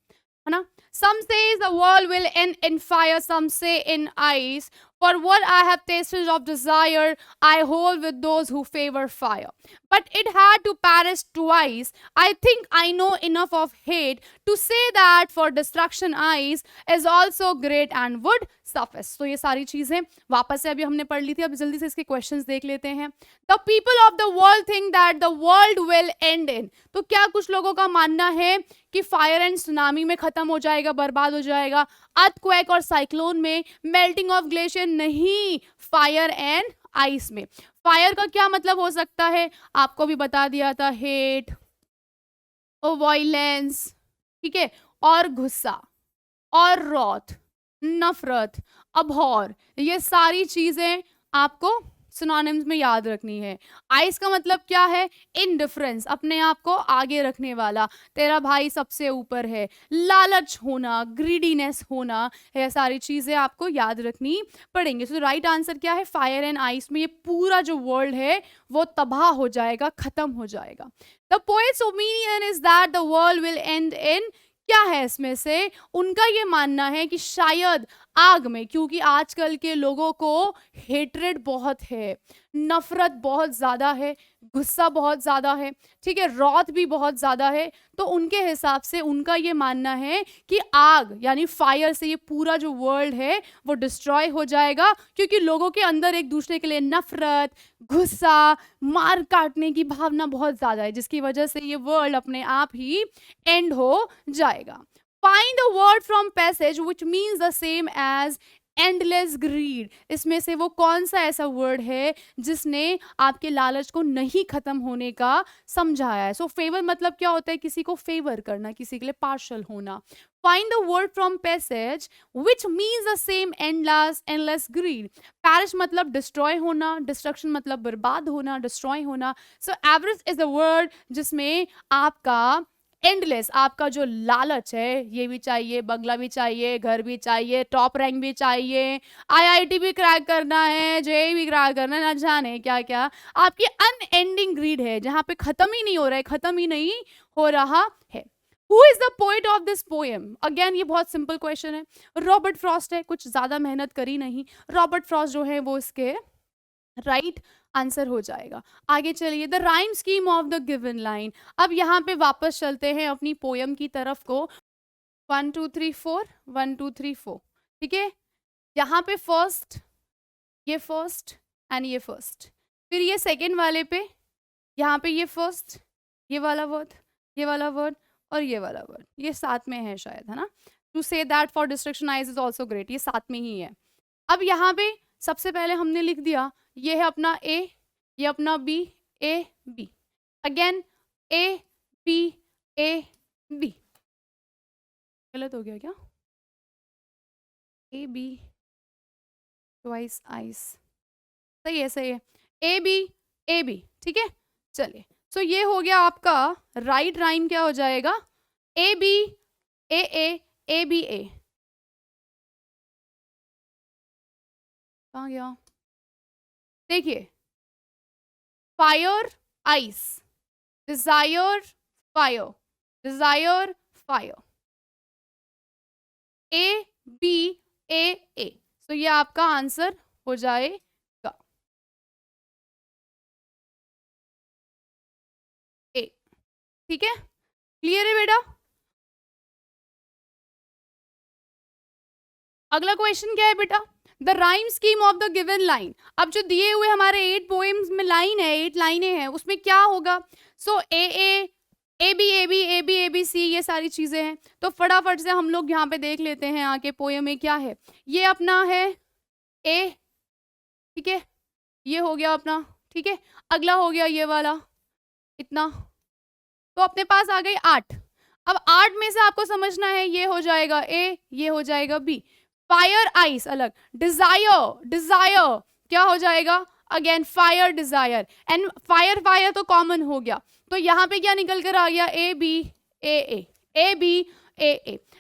है ना. Some says the world will end in fire, some say in ice. For what I have tasted of desire, I hold with those who favor fire. But it had to perish twice. I think I know enough of hate to say that for destruction ice is also great and would suffice. तो ये सारी चीजें वापस से अभी हमने पढ़ ली थी. अब जल्दी से इसके क्वेश्चंस देख लेते हैं. The people of the world think that the world will end in. तो क्या कुछ लोगों का मानना है कि फायर एंड सुनामी में खत्म हो जाएगा, बर्बाद हो जाएगा. अर्थक्वेक और साइक्लोन में, मेल्टिंग ऑफ ग्लेशियर नहीं, फायर एंड आइस में. फायर का क्या मतलब हो सकता है, आपको भी बता दिया था, हेट और वायलेंस, ठीक है, और गुस्सा और रौथ, नफरत, अभौर, ये सारी चीजें आपको सिनोनिम्स में याद रखनी है. आइस का मतलब क्या है, इनडिफरेंस, अपने आप को आगे रखने वाला, तेरा भाई सबसे ऊपर है, लालच होना, ग्रीडीनेस होना, ये सारी चीजें आपको याद रखनी पड़ेंगी. सो राइट आंसर क्या है, फायर एंड आइस में ये पूरा जो वर्ल्ड है वो तबाह हो जाएगा, खत्म हो जाएगा. The poets opinion is that the world will end इन, क्या है इसमें से, उनका ये मानना है कि शायद आग में, क्योंकि आजकल के लोगों को हेट्रेड बहुत है, नफरत बहुत ज्यादा है, गुस्सा बहुत ज्यादा है, ठीक है, रौत भी बहुत ज्यादा है. तो उनके हिसाब से उनका ये मानना है कि आग यानी फायर से ये पूरा जो वर्ल्ड है वो डिस्ट्रॉय हो जाएगा, क्योंकि लोगों के अंदर एक दूसरे के लिए नफरत, गुस्सा, मार काटने की भावना बहुत ज्यादा है, जिसकी वजह से ये वर्ल्ड अपने आप ही एंड हो जाएगा. Find the word from passage which means the same as endless greed. इसमें से वो कौन सा ऐसा वर्ड है जिसने आपके लालच को नहीं खत्म होने का समझाया है. सो फेवर मतलब क्या होता है, किसी को फेवर करना, किसी के लिए पार्शल होना. Find the word from passage which means the same endless greed. Perish मतलब destroy होना, destruction मतलब बर्बाद होना, destroy होना. So average is the word जिसमें आपका एंडलेस, आपका जो लालच है, ये भी चाहिए, बंगला भी चाहिए, घर भी चाहिए, टॉप रैंक भी चाहिए, आईआईटी भी क्रैक करना है, जेई भी क्रैक करना है, ना जाने क्या क्या, आपकी अनएंडिंग ग्रीड है जहां पे खत्म ही नहीं हो रहा है, खत्म ही नहीं हो रहा है. Who is the poet of this poem, again ये बहुत सिंपल क्वेश्चन है. रॉबर्ट फ्रॉस्ट है, कुछ ज्यादा मेहनत करी नहीं. रॉबर्ट फ्रॉस्ट जो है वो इसके राइट आंसर हो जाएगा. आगे चलिए, the rhyme scheme of the given line. अब यहाँ पे वापस चलते हैं अपनी पोयम की तरफ को. 1 2 3 4 1 2 3 4, ठीक है. यहाँ पे फर्स्ट, ये फर्स्ट एंड ये फर्स्ट, फिर ये सेकेंड वाले पे, यहाँ पे ये फर्स्ट, ये वाला वर्ड, ये वाला वर्ड और ये वाला वर्ड, ये साथ में है शायद, है ना. To say that for destruction ice is also great, ये साथ में ही है. अब यहाँ पे सबसे पहले हमने लिख दिया, ये है अपना ए, ये अपना B, A B, again A B A B. गलत हो गया क्या, ए बी ट्वाइस आइस, सही है, सही है, ए बी, ठीक है. चलिए, सो ये हो गया आपका राइट राइम. क्या हो जाएगा, ए बी ए बी ए. कहाँ गया, देखिए, fire ice, desire fire, desire fire, A B A. तो ये आपका आंसर हो जाएगा ए, ठीक है. क्लियर है बेटा. अगला क्वेश्चन क्या है बेटा, the rhyme scheme of the given line. अब जो दिए हुए हमारे 8 पोएम्स में लाइन है, 8 लाइनें हैं, उसमें क्या होगा. सो ए बी सी, ये सारी चीजें हैं. तो फटाफट से हम लोग यहाँ पे देख लेते हैं आके पोएम में क्या है. ये अपना है ए, ठीक है, ये हो गया अपना, ठीक है. अगला हो गया ये वाला, इतना. तो अपने पास आ गई 8. अब 8 में से आपको समझना है, ये हो जाएगा ए, ये हो जाएगा बी. फायर आइस अलग, डिजायर क्या हो जाएगा, again fire desire, and fire तो कॉमन हो गया. तो यहाँ पे क्या निकल कर आ गया, ए बी ए.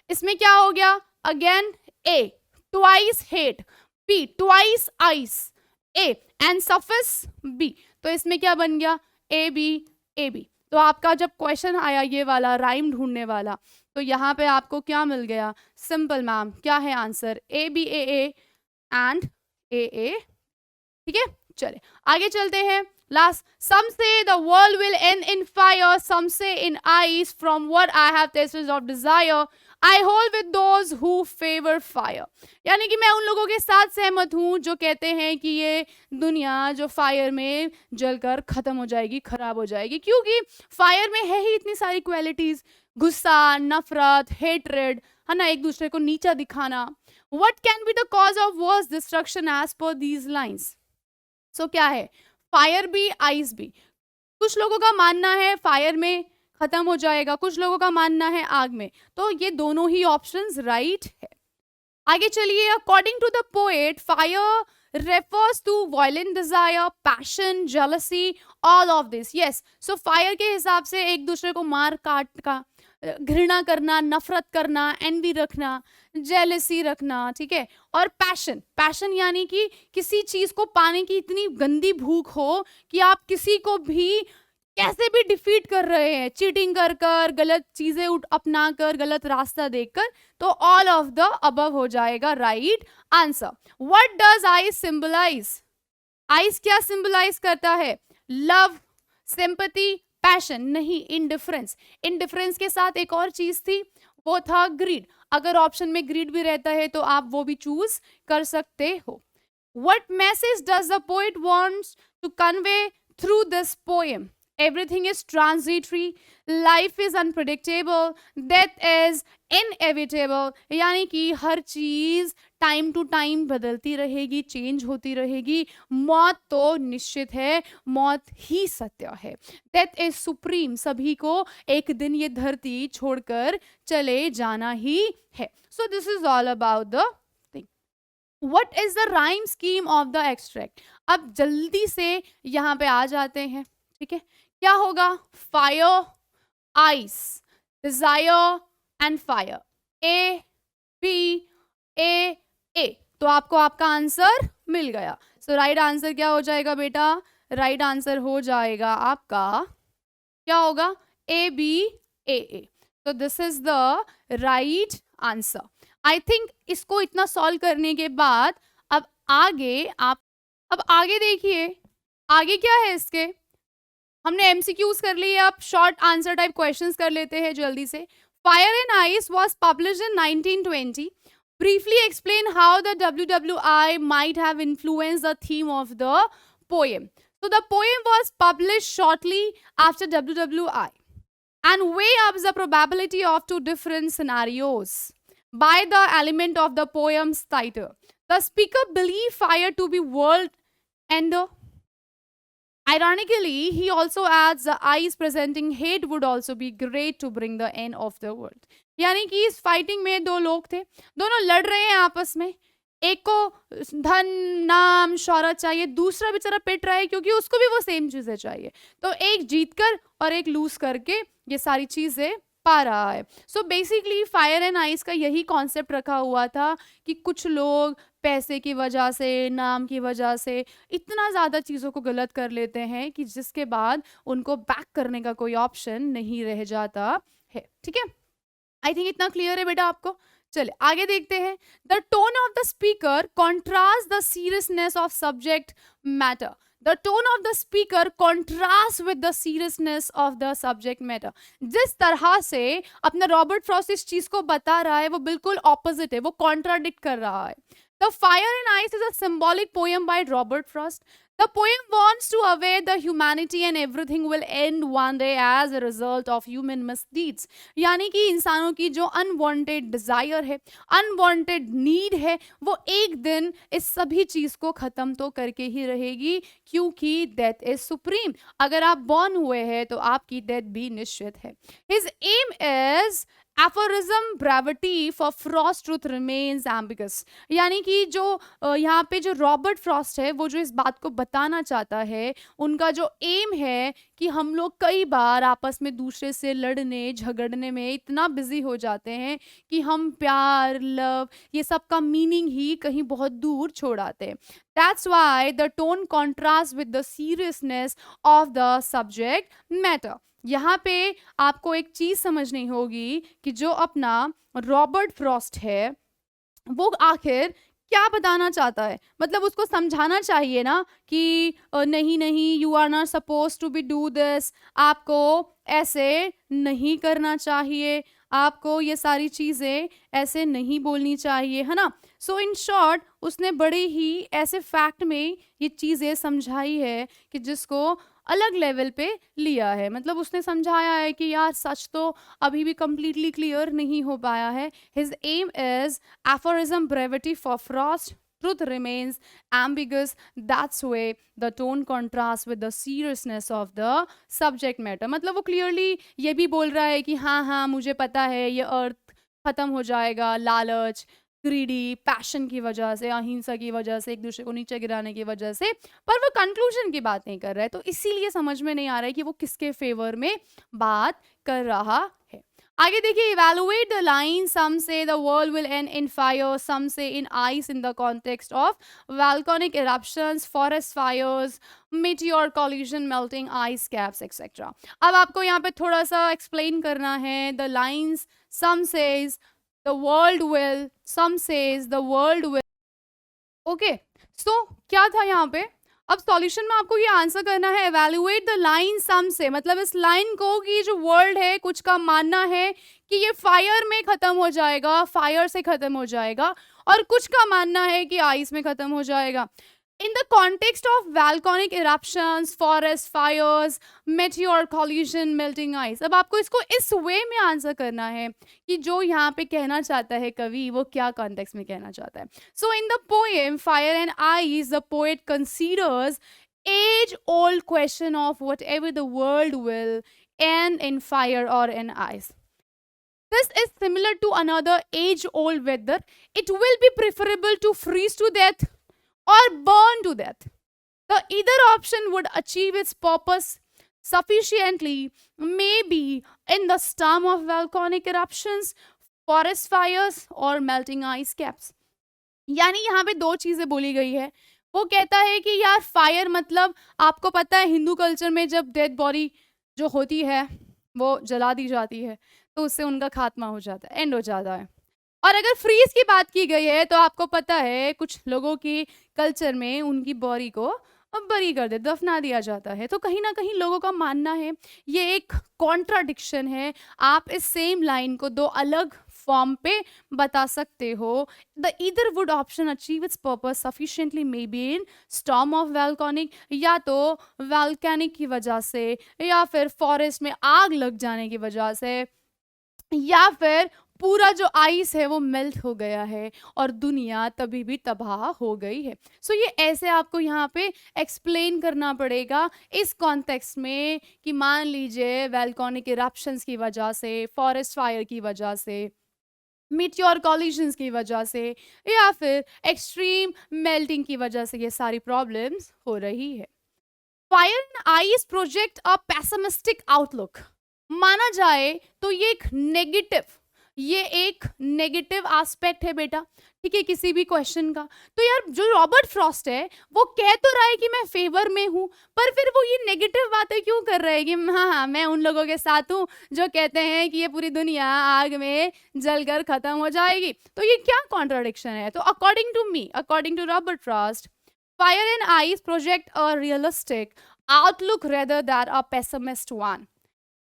इसमें क्या हो गया, again A, twice hate, B twice ice, A and suffix B. तो इसमें क्या बन गया, ए बी. तो आपका जब क्वेश्चन आया ये वाला राइम ढूंढने वाला, तो यहाँ पे आपको क्या मिल गया? सिंपल मैम, क्या है answer? A B A and A, ठीक है। चले आगे चलते हैं। Last, some say the world will end in fire, some say in ice. From what I have tasted of desire, I hold with those who favor fire. यानी कि मैं उन लोगों के साथ सहमत हूँ जो कहते हैं कि ये दुनिया जो फायर में जलकर खत्म हो जाएगी, खराब हो जाएगी, क्योंकि फायर में है ही इतनी सारी क्वालिटीज, गुस्सा, नफरत, हेट्रेड, है ना, एक दूसरे को नीचा दिखाना. What can be the cause of worst destruction as per these lines? So क्या है? फायर भी, आइस भी. कुछ लोगों का मानना है फायर में खत्म हो जाएगा, कुछ लोगों का मानना है आग में. तो ये दोनों ही ऑप्शंस राइट है. आगे चलिए. According to the poet, fire refers to violent desire, passion, jealousy, all of this. Yes, so fire के हिसाब से एक दूसरे को मार काट का, घृणा करना, नफरत करना, एनवी रखना, जेलसी रखना, ठीक है. और पैशन, पैशन यानी कि किसी चीज को पाने की इतनी गंदी भूख हो कि आप किसी को भी कैसे भी डिफीट कर रहे हैं, चीटिंग कर कर, गलत चीजें अपना कर, गलत रास्ता देखकर. तो ऑल ऑफ द अबव हो जाएगा right answer. What does ice symbolise? Ice क्या सिंबलाइज करता है? लव, सिंपैथी, पैशन नहीं, इंडिफरेंस. इंडिफरेंस के साथ एक और चीज थी, वो था ग्रीड. अगर ऑप्शन में ग्रीड भी रहता है तो आप वो भी चूज कर सकते हो. What message does the poet wants to convey through this poem? Everything is transitory, life is unpredictable, death is inevitable. यानी कि हर चीज टाइम टू टाइम बदलती रहेगी, चेंज होती रहेगी. मौत तो निश्चित है, मौत ही सत्य है. डेथ इज सुप्रीम, सभी को एक दिन ये धरती छोड़कर चले जाना ही है. सो this is all about the thing. What is the rhyme scheme of the extract? अब जल्दी से यहाँ पे आ जाते हैं, ठीक है. क्या होगा? Fire, ice, desire and fire. A B A. तो आपको आपका आंसर मिल गया. सो राइट आंसर क्या हो जाएगा बेटा? राइट आंसर हो जाएगा आपका, क्या होगा? ए बी ए. तो this is the right answer. I think इसको इतना सॉल्व करने के बाद अब आगे देखिए, आगे क्या है इसके. हमने एमसीक्यूज कर लिए, अब शॉर्ट आंसर टाइप क्वेश्चंस कर लेते हैं जल्दी से. Fire and ice was published in 1920. Briefly explain how the WWI might have influenced the theme of the poem. So the poem was published shortly after WWI and weigh up the probability of two different scenarios by the element of the poem's title. The speaker believed fire to be world ender. Ironically, he also adds the eyes presenting hate would also be great to bring the end of the world. यानी कि इस fighting में दो लोग थे, दोनों लड़ रहे हैं आपस में. एक को धन, नाम, शौहरत चाहिए, दूसरा बेचारा पिट रहा है क्योंकि उसको भी वो सेम चीजें चाहिए. तो एक जीतकर और एक लूज करके ये सारी चीजें पा रहा है. So basically fire and ice का यही कॉन्सेप्ट रखा हुआ था कि कुछ लोग पैसे की वजह से, नाम की वजह से इतना ज़्यादा चीज़ों को गलत कर लेते हैं कि जिसके बाद उनको बैक करने का कोई ऑप्शन नहीं रह जाता है. ठीक है, आई थिंक इतना क्लियर है बेटा आपको. चले आगे देखते हैं. The tone of the speaker contrast the seriousness of subject matter. The tone of the speaker contrasts with the seriousness of the subject matter. जिस तरह से अपना रॉबर्ट फ्रॉस्ट इस चीज को बता रहा है वो बिल्कुल ऑपोजिट है, वो कॉन्ट्राडिक्ट कर रहा है. The Fire and Ice is a symbolic poem by Robert Frost. The poem wants to aware the humanity and everything will end one day as a result of human misdeeds. यानी कि इंसानों की जो unwanted Dzire है, unwanted need है, वो एक दिन इस सभी चीज को खत्म तो करके ही रहेगी, क्योंकि डेथ इज सुप्रीम. अगर आप बॉर्न हुए हैं तो आपकी डेथ भी निश्चित है. His aim is aphorism brevity for Frost truth remains ambiguous. यानी कि जो यहाँ पे जो रॉबर्ट फ्रॉस्ट है वो जो इस बात को बताना चाहता है, उनका जो एम है कि हम लोग कई बार आपस में दूसरे से लड़ने झगड़ने में इतना बिजी हो जाते हैं कि हम प्यार लव ये सब का मीनिंग ही कहीं बहुत दूर छोड़ आते हैं. That's why the tone contrast with the seriousness of the subject matter. यहाँ पे आपको एक चीज समझनी होगी कि जो अपना रॉबर्ट फ्रॉस्ट है वो आखिर क्या बताना चाहता है. मतलब उसको समझाना चाहिए ना कि नहीं नहीं you are not suppose to be do this, आपको ऐसे नहीं करना चाहिए, आपको ये सारी चीज़ें ऐसे नहीं बोलनी चाहिए, है ना. सो इन शॉर्ट उसने बड़े ही ऐसे फैक्ट में ये चीज़ें समझाई है कि जिसको अलग लेवल पे लिया है. मतलब उसने समझाया है कि यार सच तो अभी भी कंप्लीटली क्लियर नहीं हो पाया है. His aim is aphorism brevity for Frost. Truth remains ambiguous. That's way the tone contrasts with the seriousness of the subject matter. मतलब वो clearly ये भी बोल रहा है कि हाँ हाँ मुझे पता है ये अर्थ खत्म हो जाएगा, लालच ग्रीडी पैशन की वजह से, अहिंसा की वजह से, एक दूसरे को नीचे गिराने की वजह से, पर वो कंक्लूजन की बात नहीं कर रहा है. तो इसीलिए समझ में नहीं आ रहा है कि वो किसके फेवर में बात कर रहा है. आगे देखिए, evaluate the line. Some say the world will end in fire, some say in ice in the context of volcanic eruptions, forest fires, meteor collision, melting ice caps, etc. अब आपको यहाँ पे थोड़ा सा एक्सप्लेन करना है. The lines some says the world will, some says the world will. Okay so क्या था यहाँ पे. अब सॉल्यूशन में आपको ये आंसर करना है एवेल्युएट द लाइन सम से. मतलब इस लाइन को कि जो वर्ल्ड है कुछ का मानना है कि ये फायर में खत्म हो जाएगा, फायर से खत्म हो जाएगा, और कुछ का मानना है कि आइस में खत्म हो जाएगा. In the context of volcanic eruptions, forest fires, meteor collision, melting ice. अब आपको इसको इस वे में आंसर करना है कि जो यहाँ पे कहना चाहता है कवि वो क्या कॉन्टेक्स्ट में कहना चाहता है. So in the poem Fire and Ice, the poet considers age-old question of whatever the world will end in fire or in ice. This is similar to another age-old weather. It will be preferable to freeze to death or burn to death. The either option would achieve its purpose sufficiently, maybe in the storm of volcanic eruptions, forest fires or melting ice caps. यानी यहाँ पे दो चीजें बोली गई है. वो कहता है कि यार फायर मतलब आपको पता है हिंदू कल्चर में जब डेड बॉडी जो होती है वो जला दी जाती है तो उससे उनका खात्मा हो जाता है, एंड हो जाता है. और अगर फ्रीज की बात की गई है तो आपको पता है कुछ लोगों की कल्चर में उनकी बॉडी को बरी कर दे, दफना दिया जाता है. तो कहीं ना कहीं लोगों का मानना है ये एक कॉन्ट्राडिक्शन है. आप इस सेम लाइन को दो अलग फॉर्म पे बता सकते हो. The either would option achieve it's purpose sufficiently may be in storm of volcanic, या तो वॉल्केनिक की वजह से, या फिर फॉरेस्ट में आग लग जाने की वजह से, या फिर पूरा जो आइस है वो मेल्ट हो गया है और दुनिया तभी भी तबाह हो गई है. सो ये ऐसे आपको यहाँ पे एक्सप्लेन करना पड़ेगा इस कॉन्टेक्स्ट में कि मान लीजिए वॉल्केनिक इरप्शंस की वजह से, फॉरेस्ट फायर की वजह से, मीटियोर कॉलिजन्स की वजह से, या फिर एक्सट्रीम मेल्टिंग की वजह से ये सारी प्रॉब्लम्स हो रही है. Fire and ice project a pessimistic outlook. माना जाए तो ये एक नेगेटिव एस्पेक्ट है बेटा, ठीक है, किसी भी क्वेश्चन का. तो यार जो रॉबर्ट फ्रॉस्ट है वो कह तो रहा है कि मैं फेवर में हूँ, पर फिर वो ये नेगेटिव बातें क्यों कर रहा है कि हाँ मैं उन लोगों के साथ हूँ जो कहते हैं कि ये पूरी दुनिया आग में जलकर खत्म हो जाएगी. तो ये क्या कॉन्ट्राडिक्शन है. तो according to Robert Frost, fire and ice project a realistic outlook rather than a pessimist one.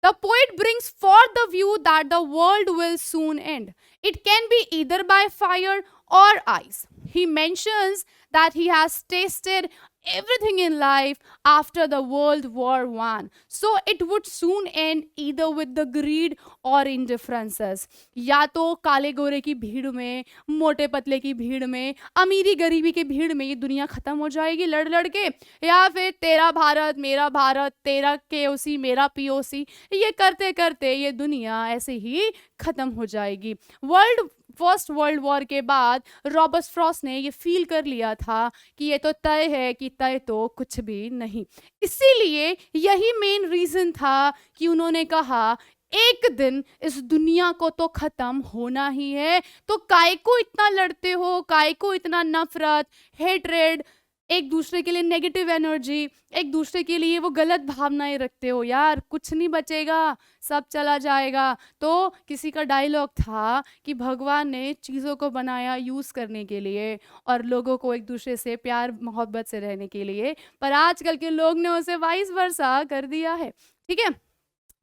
The poet brings forth the view that the world will soon end. It can be either by fire or ice. He mentions that he has tasted everything in life after the World War I. So it would soon end either with the greed or indifferences. या तो काले गोरे की भीड़ में, मोटे पतले की भीड़ में, अमीरी गरीबी की भीड़ में ये दुनिया खत्म हो जाएगी लड़ लड़ के, या फिर तेरा भारत, तेरा केओसी मेरा पीओसी, ये करते करते ये दुनिया ऐसे ही खत्म हो जाएगी. वर्ल्ड फर्स्ट वर्ल्ड वॉर के बाद रॉबर्ट फ्रॉस्ट ने ये फील कर लिया था कि ये तो तय है कि तय तो कुछ भी नहीं। इसीलिए यही मेन रीजन था कि उन्होंने कहा एक दिन इस दुनिया को तो खत्म होना ही है, तो काय को इतना लड़ते हो, काय को इतना नफरत, हेट्रेड, एक दूसरे के लिए नेगेटिव एनर्जी, एक दूसरे के लिए वो गलत भावनाएं रखते हो यार, कुछ नहीं बचेगा, सब चला जाएगा। तो किसी का डायलॉग था कि भगवान ने चीज़ों को बनाया यूज़ करने के लिए और लोगों को एक दूसरे से प्यार मोहब्बत से रहने के लिए, पर आजकल के लोग ने उसे वाइस वर्सा कर दिया है। ठीक है,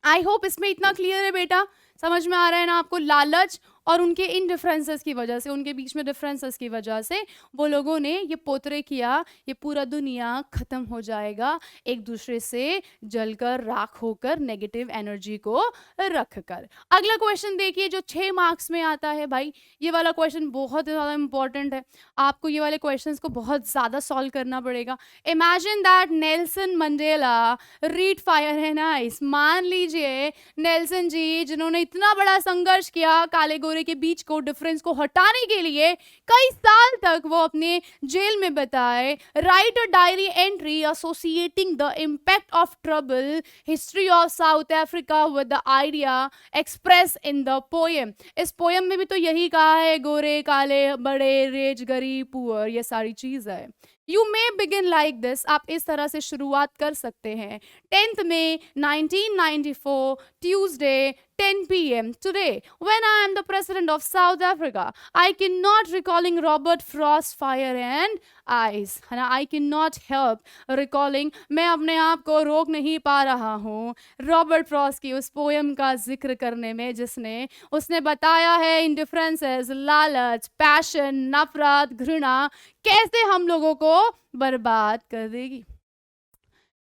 आई होप इसमें इतना क्लियर है बेटा, समझ में आ रहा है ना आपको। लालच और उनके इन डिफरेंसेस की वजह से, उनके बीच में डिफरेंसेस की वजह से वो लोगों ने ये पोतरे किया, ये पूरा दुनिया खत्म हो जाएगा एक दूसरे से जलकर राख होकर, नेगेटिव एनर्जी को रख कर। अगला क्वेश्चन देखिए जो 6 मार्क्स में आता है भाई, ये वाला क्वेश्चन बहुत ज़्यादा इंपॉर्टेंट है, आपको ये वाले क्वेश्चंस को बहुत ज़्यादा सॉल्व करना पड़ेगा। Imagine that Nelson Mandela read fire and ice. मान लीजिए नेल्सन जी जिन्होंने इतना बड़ा संघर्ष किया काले गोरे के बीच को, डिफरेंस को हटाने के लिए, कई साल तक वो अपने जेल में बिताए। Right a diary entry associating the impact of trouble history of south Africa with the idea express in the poem. इस पोएम में भी तो यही कहा है, गोरे काले बड़े रिच गरीब पुअर, ये सारी चीज है। You may begin like this, आप इस तरह से शुरुआत कर सकते हैं। 10th May 1994 Tuesday 10 p.m. Today, when I am the president of South Africa, I cannot recalling Robert Frost fire and ice, है ना, I cannot help recalling, मैं अपने आप को रोक नहीं पा रहा हूँ रॉबर्ट फ्रॉस्ट की उस पोएम का जिक्र करने में जिसने उसने बताया है इंडिफरेंसेस, लालच, पैशन, नफरत, घृणा कैसे हम लोगों को बर्बाद कर देगी।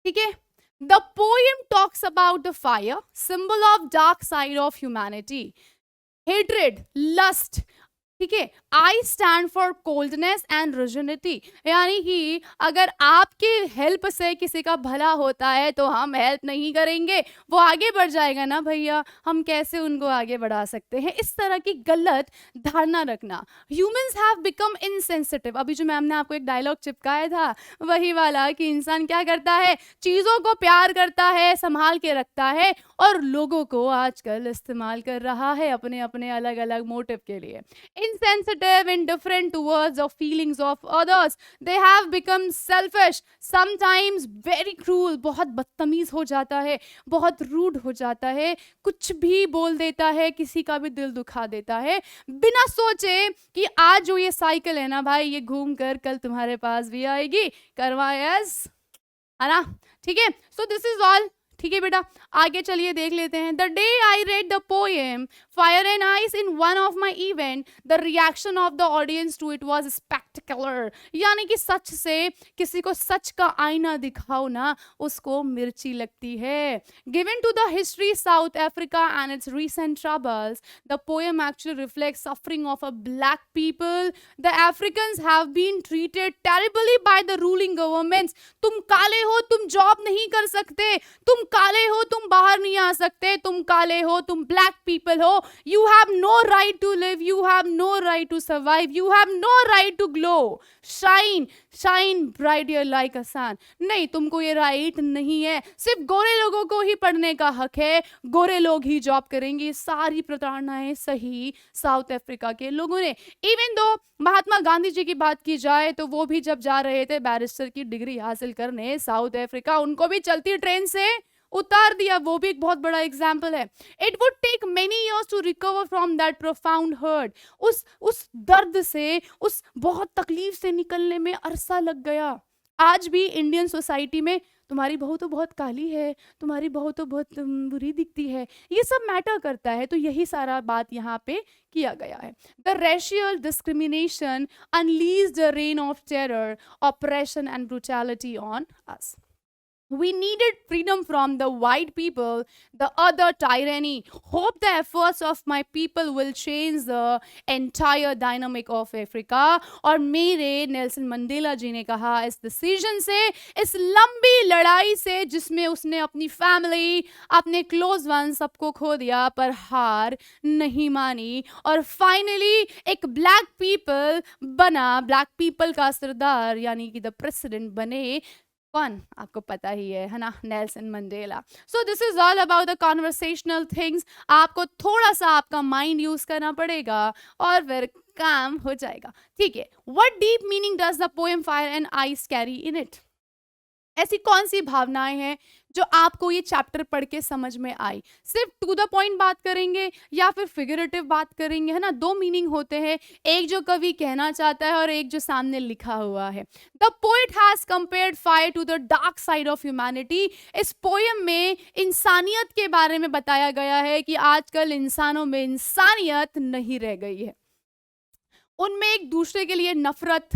ठीक है, the poem talks about the fire, symbol of dark side of humanity, hatred, lust, ठीक है। I stand for coldness and rigidity, यानी कि अगर आपके हेल्प से किसी का भला होता है तो हम हेल्प नहीं करेंगे, वो आगे बढ़ जाएगा ना भैया, हम कैसे उनको आगे बढ़ा सकते हैं, इस तरह की गलत धारणा रखना। ह्यूमंस हैव बिकम इनसेंसिटिव, अभी जो मैम ने आपको एक डायलॉग चिपकाया था वही वाला कि इंसान क्या करता है, चीज़ों को प्यार करता है, संभाल के रखता है और लोगों को आजकल इस्तेमाल कर रहा है अपने अपने अलग अलग मोटिव के लिए। Insensitive, indifferent towards the feelings of others. They have become selfish, sometimes very cruel, बहुत बदतमीज हो जाता है, बहुत रूड हो जाता है, कुछ भी बोल देता है, किसी का भी दिल दुखा देता है बिना सोचे कि आज जो ये साइकिल है ना भाई, ये घूम कर कल तुम्हारे पास भी आएगी, करवायस, है ना। ठीक है, सो दिस इज ऑल। ठीक है बेटा, आगे चलिए देख लेते हैं। The day I read the poem fire and ice in one of my event, the reaction of the audience to it was spectacular, यानी कि सच से किसी को सच का आईना दिखाओ ना, उसको मिर्ची लगती है। Given to the history South Africa and its recent troubles, the poem actually reflects suffering of a black people. The Africans have been treated terribly by the ruling governments. तुम काले हो, तुम जॉब नहीं कर सकते, तुम काले हो, तुम बाहर नहीं आ सकते, तुम काले हो, तुम ब्लैक पीपल हो, you have no right to live, you have no right to survive, you have no right to glow, shine brighter like a sun। नहीं, तुमको ये राइट नहीं है, सिर्फ गोरे लोगों को ही पढ़ने का हक है, गोरे लोग ही जॉब करेंगे। सारी प्रताड़नाएं सही साउथ अफ्रीका के लोगों ने। इवन दो महात्मा गांधी जी की बात की जाए तो वो भी जब जा रहे थे बैरिस्टर की डिग्री हासिल करने साउथ अफ्रीका, उनको भी चलती ट्रेन से उतार दिया, वो भी एक बहुत बड़ा एग्जाम्पल है। It would take many years to recover from that profound hurt, उस दर्द से, उस बहुत तकलीफ से निकलने में अरसा लग गया। आज भी इंडियन सोसाइटी में तुम्हारी बहू तो बहुत काली है, तुम्हारी बहू तो बहुत बुरी दिखती है, ये सब मैटर करता है। तो यही सारा बात यहाँ पे किया गया है। The racial discrimination unleashed the reign of terror, oppression and brutality on us. We needed freedom from the white people, the other tyranny. Hope the efforts of my people will change the entire dynamic of Africa. और मेरे Nelson Mandela जी ने कहा इस decision से, इस लंबी लड़ाई से जिसमें उसने अपनी फैमिली, अपने क्लोज वन सबको खो दिया, पर हार नहीं मानी और फाइनली एक ब्लैक पीपल बना, ब्लैक पीपल का सरदार यानी कि द प्रेसिडेंट बने कौन, आपको पता ही है ना, Nelson Mandela. So this is all about the conversational things. आपको थोड़ा सा आपका माइंड यूज करना पड़ेगा और फिर काम हो जाएगा. ठीक है. What deep meaning does the poem fire and ice carry in it? ऐसी कौन सी भावनाएं हैं जो आपको ये चैप्टर पढ़ के समझ में आई? सिर्फ टू द पॉइंट बात करेंगे या फिर फिगरेटिव बात करेंगे, है ना. दो मीनिंग होते हैं, एक जो कवि कहना चाहता है और एक जो सामने लिखा हुआ है. The poet has compared fire to the dark side of humanity. इस पोएम में इंसानियत के बारे में बताया गया है कि आजकल इंसानों में इंसानियत नहीं रह गई है. उनमें एक दूसरे के लिए नफरत,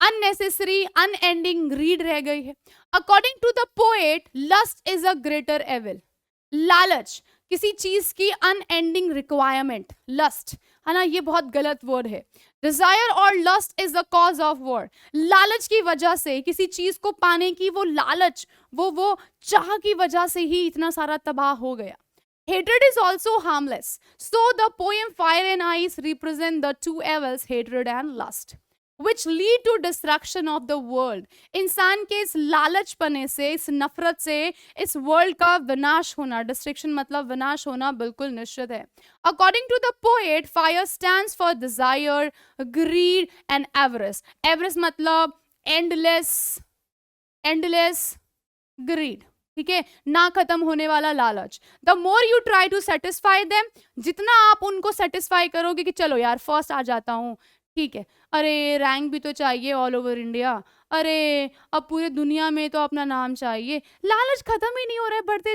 अननेसेसरी अनएंडिंग ग्रीड रह गई है. According to the poet, lust is a greater evil. लालच, किसी चीज की अनएंडिंग रिक्वायरमेंट, लस्ट, है ना, ये बहुत गलत वर्ड है. डिजायर और lust is the cause of war. लालच की वजह से, किसी चीज को पाने की वो लालच, वो चाह की वजह से ही इतना सारा तबाह हो गया. Hatred is also harmless. So the poem Fire and Ice represent the two evils, hatred and lust, which lead to destruction of the world. इंसान के इस लालचपने से, इस नफरत से इस वर्ल्ड का विनाश होना, डिस्ट्रक्शन मतलब विनाश होना बिल्कुल निश्चित है. According to the poet, fire stands for desire, greed and avarice. Avarice मतलब endless greed. ठीक है, ना खत्म होने वाला लालच. The more you try to satisfy them, जितना आप उनको सेटिस्फाई करोगे कि चलो यार फर्स्ट आ जाता हूँ, ठीक है, अरे रैंक भी तो चाहिए ऑल ओवर इंडिया, अरे अब पूरे दुनिया में तो अपना नाम चाहिए, लालच खत्म ही नहीं हो रहा है, बढ़ते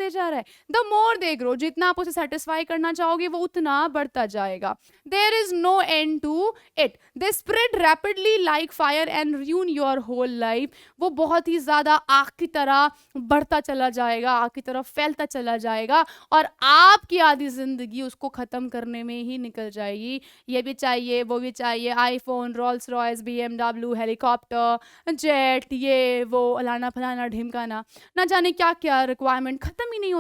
जा रहा है. द मोर दे ग्रो, जितना आप उसे सेटिस्फाई करना चाहोगे वो उतना बढ़ता जाएगा. There is no end to it. They spread rapidly like fire and ruin your whole life. वो बहुत ही ज्यादा आग की तरह बढ़ता चला जाएगा, आग की तरह फैलता चला जाएगा और आपकी आधी जिंदगी उसको खत्म करने में ही निकल जाएगी. ये भी चाहिए, वो भी चाहिए, iPhone, Rolls Royce, BMW, helicopter, jet, ये वो अलाना फलाना ढिमकाना, ना जाने क्या क्या रिक्वायरमेंट खत्म ही नहीं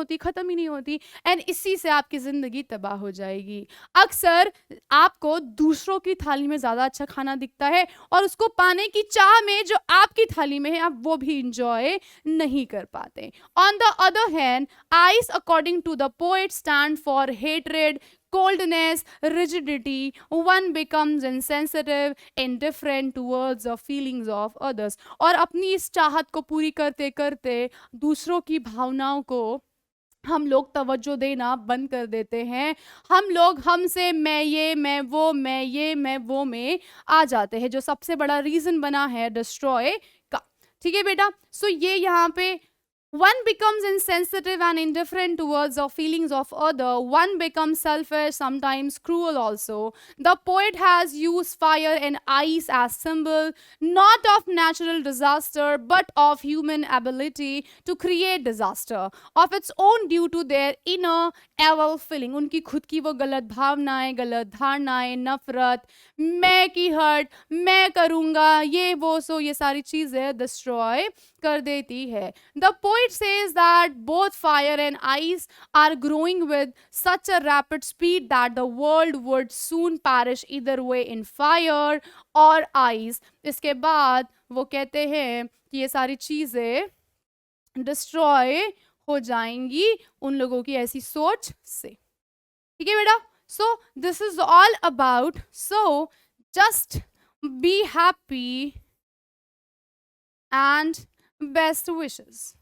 होती एंड इसी से आपकी जिंदगी तबाह हो जाएगी. अक्सर आपको दूसरों की थाली में ज्यादा अच्छा खाना दिखता है और उसको पाने की चाह में जो आपकी थाली में है आप वो भी इंजॉय नहीं कर पाते. On the other hand, ice according to the poet stand for hatred, coldness, rigidity. One becomes insensitive, indifferent towards the feelings of others. और अपनी इस चाहत को पूरी करते करते दूसरों की भावनाओं को हम लोग तवज्जो देना बंद कर देते हैं. हम लोग हमसे मैं ये मैं वो, मैं ये मैं वो में आ जाते हैं, जो सबसे बड़ा रीजन बना है डिस्ट्रॉय का. ठीक है बेटा. सो ये यहाँ पे one becomes insensitive and indifferent towards the feelings of other. One becomes selfish, sometimes cruel also. The poet has used fire and ice as symbol not of natural disaster but of human ability to create disaster of its own due to their inner evil feeling. उनकी खुद की वो गलत भावनाएं, गलत धारणाएं, नफरत, मैं की हर्ट, मैं करूंगा, ये वो सो, ये सारी चीजें डिस्ट्रॉय कर देती है. The poet says that both fire and ice are growing with such a rapid speed that the world would soon perish either way in fire or ice. इसके बाद वो कहते हैं कि ये सारी चीजें डिस्ट्रॉय हो जाएंगी उन लोगों की ऐसी सोच से. ठीक है बेटा. सो this is all about, so just be happy and best wishes.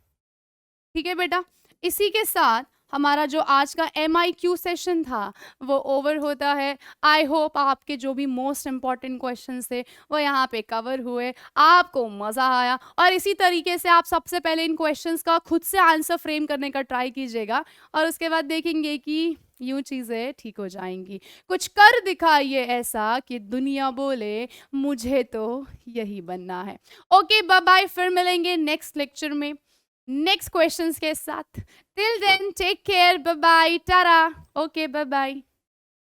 ठीक है बेटा. इसी के साथ हमारा जो आज का MIQ सेशन था वो ओवर होता है। आई होप आपके जो भी मोस्ट इम्पॉर्टेंट क्वेश्चंस थे वो यहाँ पे कवर हुए, आपको मज़ा आया, और इसी तरीके से आप सबसे पहले इन क्वेश्चंस का खुद से आंसर फ्रेम करने का ट्राई कीजिएगा, और उसके बाद देखेंगे कि यूं चीज़ें ठीक हो जाएंगी। कुछ कर दिखाइए ऐसा कि दुनिया बोले मुझे तो यही बनना है। ओके, बाय बाय, फिर मिलेंगे नेक्स्ट लेक्चर में नेक्स्ट क्वेश्चंस के साथ। Till then take care, bye bye, tata. Okay, bye bye.